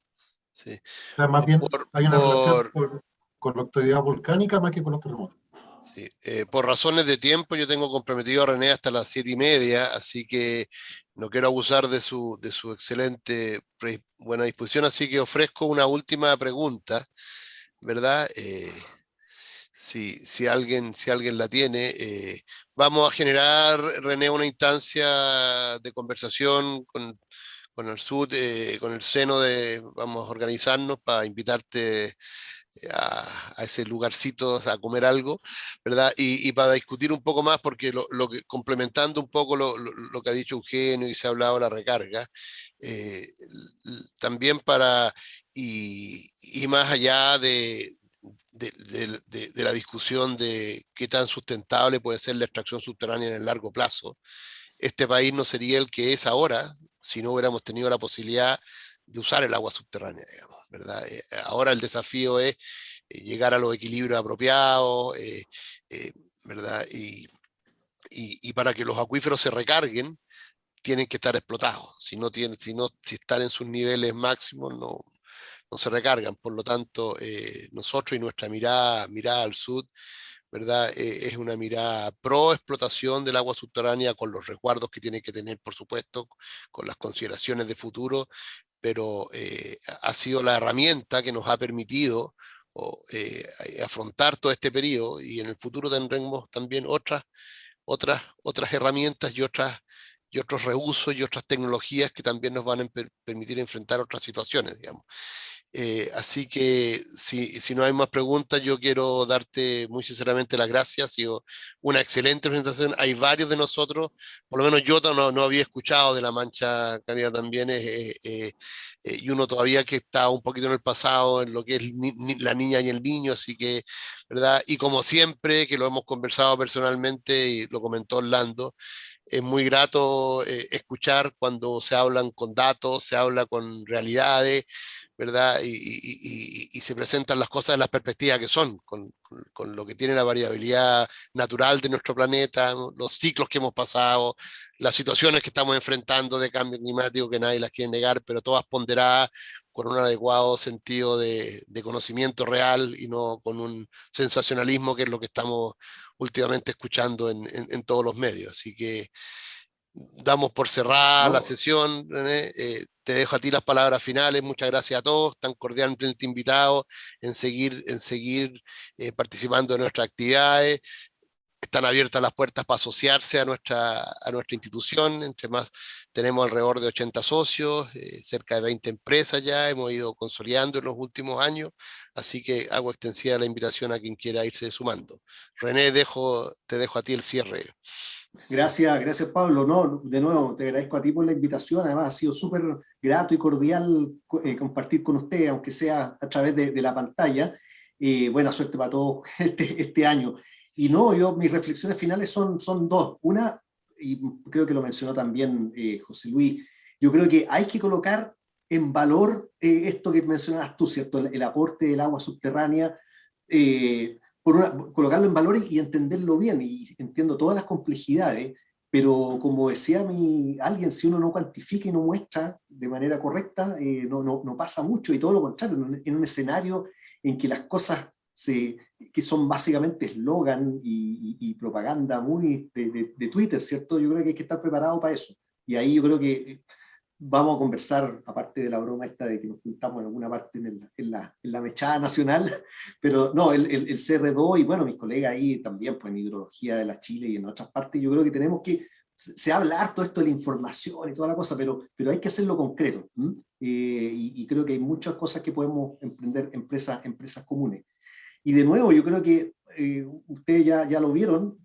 Sí. O sea, más bien hay una relación con la actividad volcánica más que con los terremotos. Sí. Por razones de tiempo, yo tengo comprometido a René hasta las 7:30, así que no quiero abusar de su excelente buena disposición, así que ofrezco una última pregunta, ¿verdad? Si alguien la tiene, vamos a generar, René, una instancia de conversación con el SUD, con el seno vamos a organizarnos para invitarte a ese lugarcito a comer algo, ¿verdad? Y para discutir un poco más, porque complementando un poco lo que ha dicho Eugenio y se ha hablado de la recarga, también y más allá de la discusión de qué tan sustentable puede ser la extracción subterránea en el largo plazo, este país no sería el que es ahora si no hubiéramos tenido la posibilidad de usar el agua subterránea, digamos, ¿verdad? Ahora el desafío es llegar a los equilibrios apropiados, ¿verdad? Y para que los acuíferos se recarguen, tienen que estar explotados. Si están en sus niveles máximos, no se recargan. Por lo tanto, nosotros y nuestra mirada al sur, ¿verdad? Es una mirada pro explotación del agua subterránea, con los resguardos que tiene que tener, por supuesto, con las consideraciones de futuro, pero ha sido la herramienta que nos ha permitido afrontar todo este periodo, y en el futuro tendremos también otras herramientas y otros reusos y otras tecnologías que también nos van a permitir enfrentar otras situaciones, digamos. Así que si no hay más preguntas, yo quiero darte muy sinceramente las gracias. Ha sido una excelente presentación. Hay varios de nosotros, por lo menos yo no había escuchado de la mancha cálida también, y uno todavía que está un poquito en el pasado en lo que es la niña y el niño, así que, ¿verdad? Y como siempre, que lo hemos conversado personalmente y lo comentó Orlando, es muy grato escuchar cuando se hablan con datos, se habla con realidades, ¿verdad? Y se presentan las cosas en las perspectivas que son, con lo que tiene la variabilidad natural de nuestro planeta, ¿no? Los ciclos que hemos pasado, las situaciones que estamos enfrentando de cambio climático que nadie las quiere negar, pero todas ponderadas con un adecuado sentido de conocimiento real y no con un sensacionalismo, que es lo que estamos últimamente escuchando en todos los medios. Así que damos por cerrada la sesión, René. Te dejo a ti las palabras finales. Muchas gracias a todos, tan cordialmente invitados en seguir participando de nuestras actividades. Están abiertas las puertas para asociarse a nuestra institución. Entre más, tenemos alrededor de 80 socios, cerca de 20 empresas ya, hemos ido consolidando en los últimos años, así que hago extensiva la invitación a quien quiera irse sumando. René, te dejo a ti el cierre. Gracias Pablo. No, de nuevo, te agradezco a ti por la invitación. Además, ha sido súper grato y cordial compartir con ustedes, aunque sea a través de la pantalla. Buena suerte para todos este año. Y no, mis reflexiones finales son dos. Una, y creo que lo mencionó también José Luis, yo creo que hay que colocar en valor esto que mencionabas tú, ¿cierto? El aporte del agua subterránea, colocarlo en valor y entenderlo bien. Y entiendo todas las complejidades, pero como decía alguien, si uno no cuantifica y no muestra de manera correcta, no pasa mucho, y todo lo contrario, en un escenario en que las cosas que son básicamente eslogan y propaganda muy de Twitter, ¿cierto? Yo creo que hay que estar preparado para eso. Y ahí yo creo que vamos a conversar, aparte de la broma esta de que nos juntamos en alguna parte en la mechada nacional, pero no, el CR2 y bueno, mis colegas ahí también, pues en hidrología de la Chile y en otras partes, yo creo que tenemos que, se habla harto esto de la información y toda la cosa, pero hay que hacerlo concreto. Y creo que hay muchas cosas que podemos emprender empresas comunes. Y de nuevo, yo creo que ustedes ya lo vieron,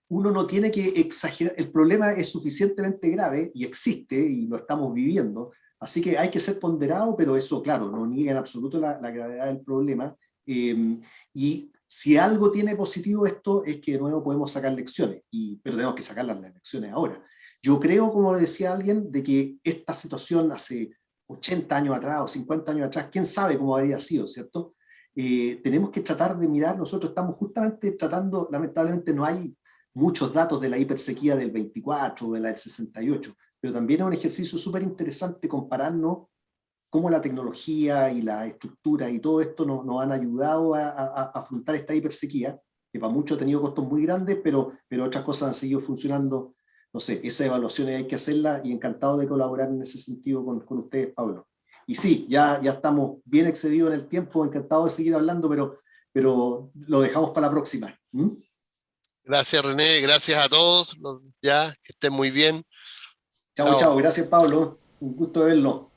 uno no tiene que exagerar, el problema es suficientemente grave y existe y lo estamos viviendo, así que hay que ser ponderado, pero eso, claro, no niega en absoluto la gravedad del problema. Y si algo tiene positivo esto, es que de nuevo podemos sacar lecciones, pero tenemos que sacar las lecciones ahora. Yo creo, como decía alguien, de que esta situación hace 80 años atrás o 50 años atrás, quién sabe cómo habría sido, ¿cierto? Tenemos que tratar de mirar, nosotros estamos justamente tratando, lamentablemente no hay muchos datos de la hipersequía del 24 o de la del 68, pero también es un ejercicio súper interesante compararnos cómo la tecnología y la estructura y todo esto nos han ayudado a afrontar esta hipersequía, que para muchos ha tenido costos muy grandes, pero otras cosas han seguido funcionando. No sé, esas evaluaciones hay que hacerlas y encantado de colaborar en ese sentido con ustedes, Pablo. Y sí, ya estamos bien excedidos en el tiempo, encantado de seguir hablando, pero lo dejamos para la próxima. Gracias, René, gracias a todos, que estén muy bien. Chao, gracias, Pablo, un gusto verlo.